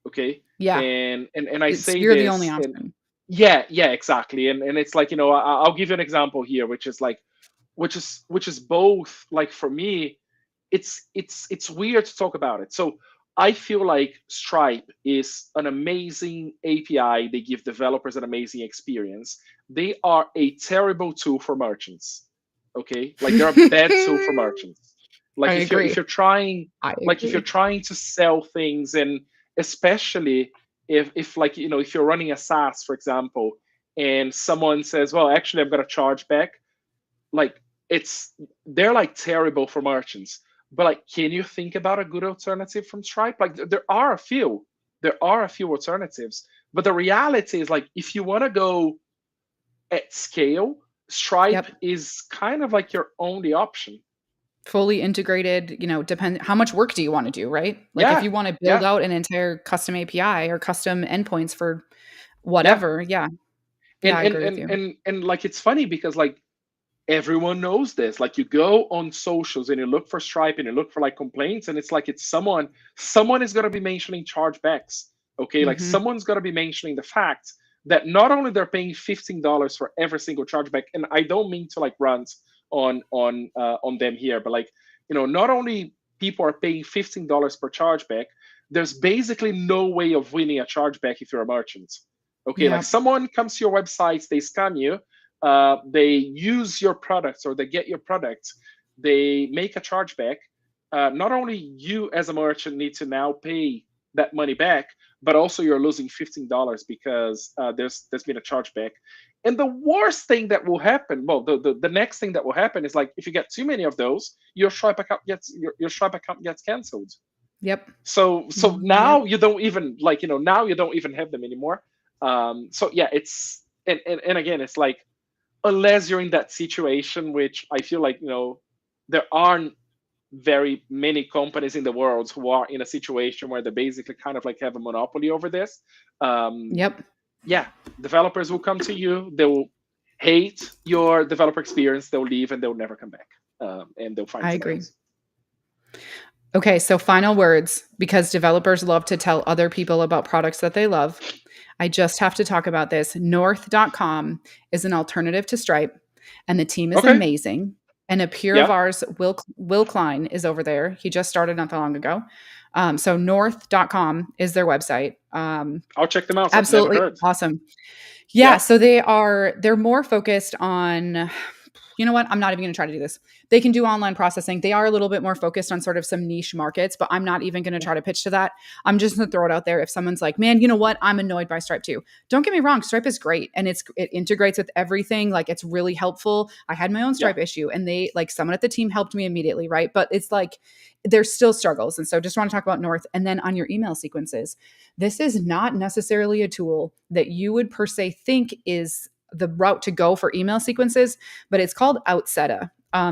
okay. Yeah. And I It's say you're the only this, and option. yeah, exactly. And it's like, I'll give you an example here, which is like, which is both like for me, it's weird to talk about it. So I feel like Stripe is an amazing API. They give developers an amazing experience. They are a terrible tool for merchants. Okay, like they're a bad tool for merchants. I Like if agree. you're trying, I like if you're agree. trying to sell things, and especially if like, if you're running a SaaS, for example, and someone says, well, actually I'm going to charge back, like it's they're like terrible for merchants. But like, can you think about a good alternative from Stripe? Like there are a few alternatives, but the reality is like, if you want to go at scale, Stripe Yep. is kind of like your only option. Fully integrated, depend how much work do you want to do, right? Like if Yeah, you want to build yeah, out an entire custom API or custom endpoints for yeah. whatever, yeah. Yeah, and I and agree with and you. and, and like, it's funny because like everyone knows this. Like, you go on socials and you look for Stripe and you look for like complaints, and it's like, it's someone is going to be mentioning chargebacks. Okay, like Mhm. someone's going to be mentioning the fact that not only they're paying $15 for every single chargeback, and I don't mean to like rant on them here, but like, not only people are paying $15 per chargeback, there's basically no way of winning a chargeback if you're a merchant. Okay, like Yep. someone comes to your website, they scam you, they use your products or they get your products, they make a chargeback. Not only you as a merchant need to now pay that money back, but also you're losing $15 because there's been a chargeback. And the worst thing that will happen, well, the next thing that will happen is like, if you get too many of those, your Stripe account gets canceled. Yep. So Yep. now you don't even like, now you don't even have them anymore. So yeah, it's and again, it's like, unless you're in that situation, which I feel like, there aren't very many companies in the world who are in a situation where they basically kind of like have a monopoly over this. Um, Yep. yeah, developers will come to you. They will hate your developer experience. They'll leave and they'll never come back. And they'll find I someone agree. else. Okay, so final words because developers love to tell other people about products that they love. I just have to talk about this. North.com is an alternative to Stripe, and the team is Okay. amazing. And a peer of Yeah, ours, Will Klein, is over there. He just started not that long ago. So North.com is their website. I'll check them out. I've never Absolutely heard. awesome. Yeah, Yeah. so they're more focused on, you know what? I'm not even going to try to do this. They can do online processing. They are a little bit more focused on sort of some niche markets, but I'm not even going to try to pitch to that. I'm just going to throw it out there. If someone's like, man, you know what? I'm annoyed by Stripe too. Don't get me wrong. Stripe is great and it integrates with everything. Like it's really helpful. I had my own Yeah. Stripe issue and they like someone at the team helped me immediately. Right. But it's like, there's still struggles. And so just want to talk about North and then on your email sequences. This is not necessarily a tool that you would per se think is the route to go for email sequences, but it's called Outseta.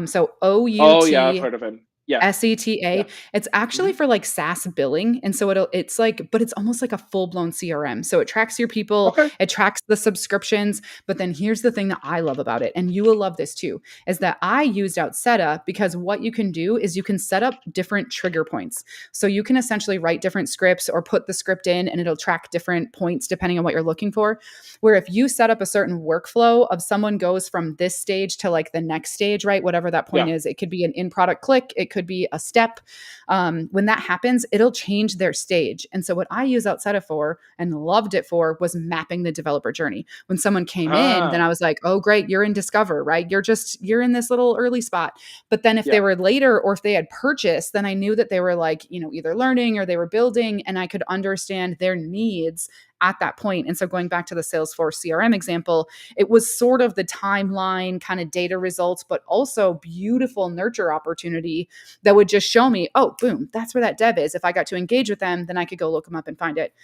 So O U Oh yeah, I've T heard of him. Yeah. SETA. Yeah. It's actually Hmm. for like SaaS billing. And so it's like, but it's almost like a full blown CRM. So it tracks your people, Okay. it tracks the subscriptions. But then here's the thing that I love about it, and you will love this too, is that I used Outseta because what you can do is you can set up different trigger points. So you can essentially write different scripts or put the script in and it'll track different points depending on what you're looking for. Where if you set up a certain workflow of someone goes from this stage to like the next stage, right? Whatever that point Yeah. is, it could be an in product click, it could be a step. When that happens, it'll change their stage. And so what I use Outseta for and loved it for was mapping the developer journey. When someone came in, then Ah. I was like, oh, great, you're in Discover, right? You're in this little early spot. But then if they Yeah. were later or if they had purchased, then I knew that they were like, either learning or they were building and I could understand their needs at that point. And so going back to the Salesforce CRM example, it was sort of the timeline kind of data results, but also beautiful nurture opportunity that would just show me, oh, boom, that's where that dev is. If I got to engage with them, then I could go look them up and find it.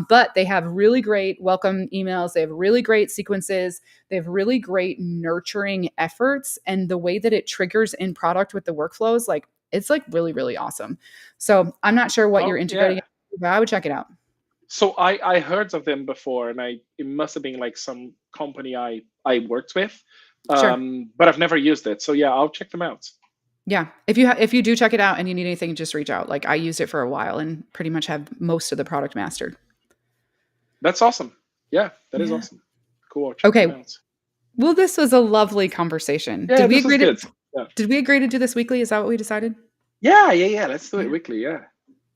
But they have really great welcome emails. They have really great sequences. They have really great nurturing efforts. And the way that it triggers in product with the workflows, like it's like really, really awesome. So I'm not sure what you're Oh integrating, yeah. but I would check it out. So I heard of them before, and it must have been like some company I worked with, Sure. but I've never used it. So yeah, I'll check them out. Yeah. If you do check it out and you need anything, just reach out. Like I used it for a while and pretty much have most of the product mastered. That's awesome. Yeah, that is Yeah. awesome. Cool. I'll check them Okay. out. Well, this was a lovely conversation. Yeah, this was good. Yeah. Did we agree to do this weekly? Is that what we decided? Yeah. Let's do it Yeah. weekly. Yeah.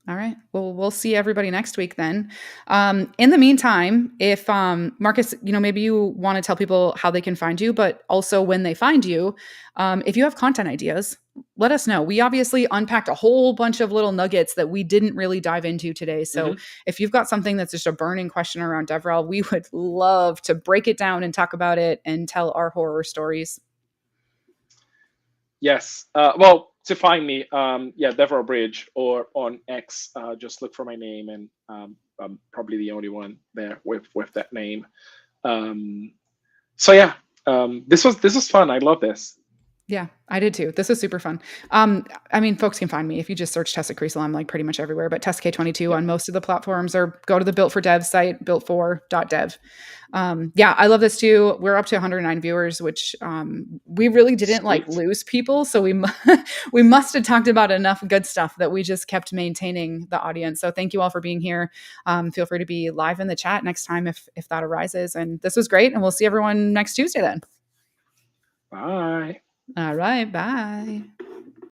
All right. Well, we'll see everybody next week then. In the meantime, if Marcus, maybe you want to tell people how they can find you, but also when they find you, if you have content ideas, let us know. We obviously unpacked a whole bunch of little nuggets that we didn't really dive into today. So Hmm. if you've got something that's just a burning question around DevRel, we would love to break it down and talk about it and tell our horror stories. Yes. Well, to find me, yeah, DevRel Bridge or on X, just look for my name, and I'm probably the only one there with that name. Um, so yeah, this was fun. I love this. Yeah, I did too. This was super fun. Folks can find me if you just search Tessa Creasel. I'm like pretty much everywhere, but Tessa K22 Yeah. on most of the platforms, or go to the Built for Dev site, built4.dev. Yeah, I love this too. We're up to 109 viewers, which we really didn't like Sweet. lose people. So we must have talked about enough good stuff that we just kept maintaining the audience. So thank you all for being here. Feel free to be live in the chat next time if that arises. And this was great. And we'll see everyone next Tuesday then. Bye. All right. Bye.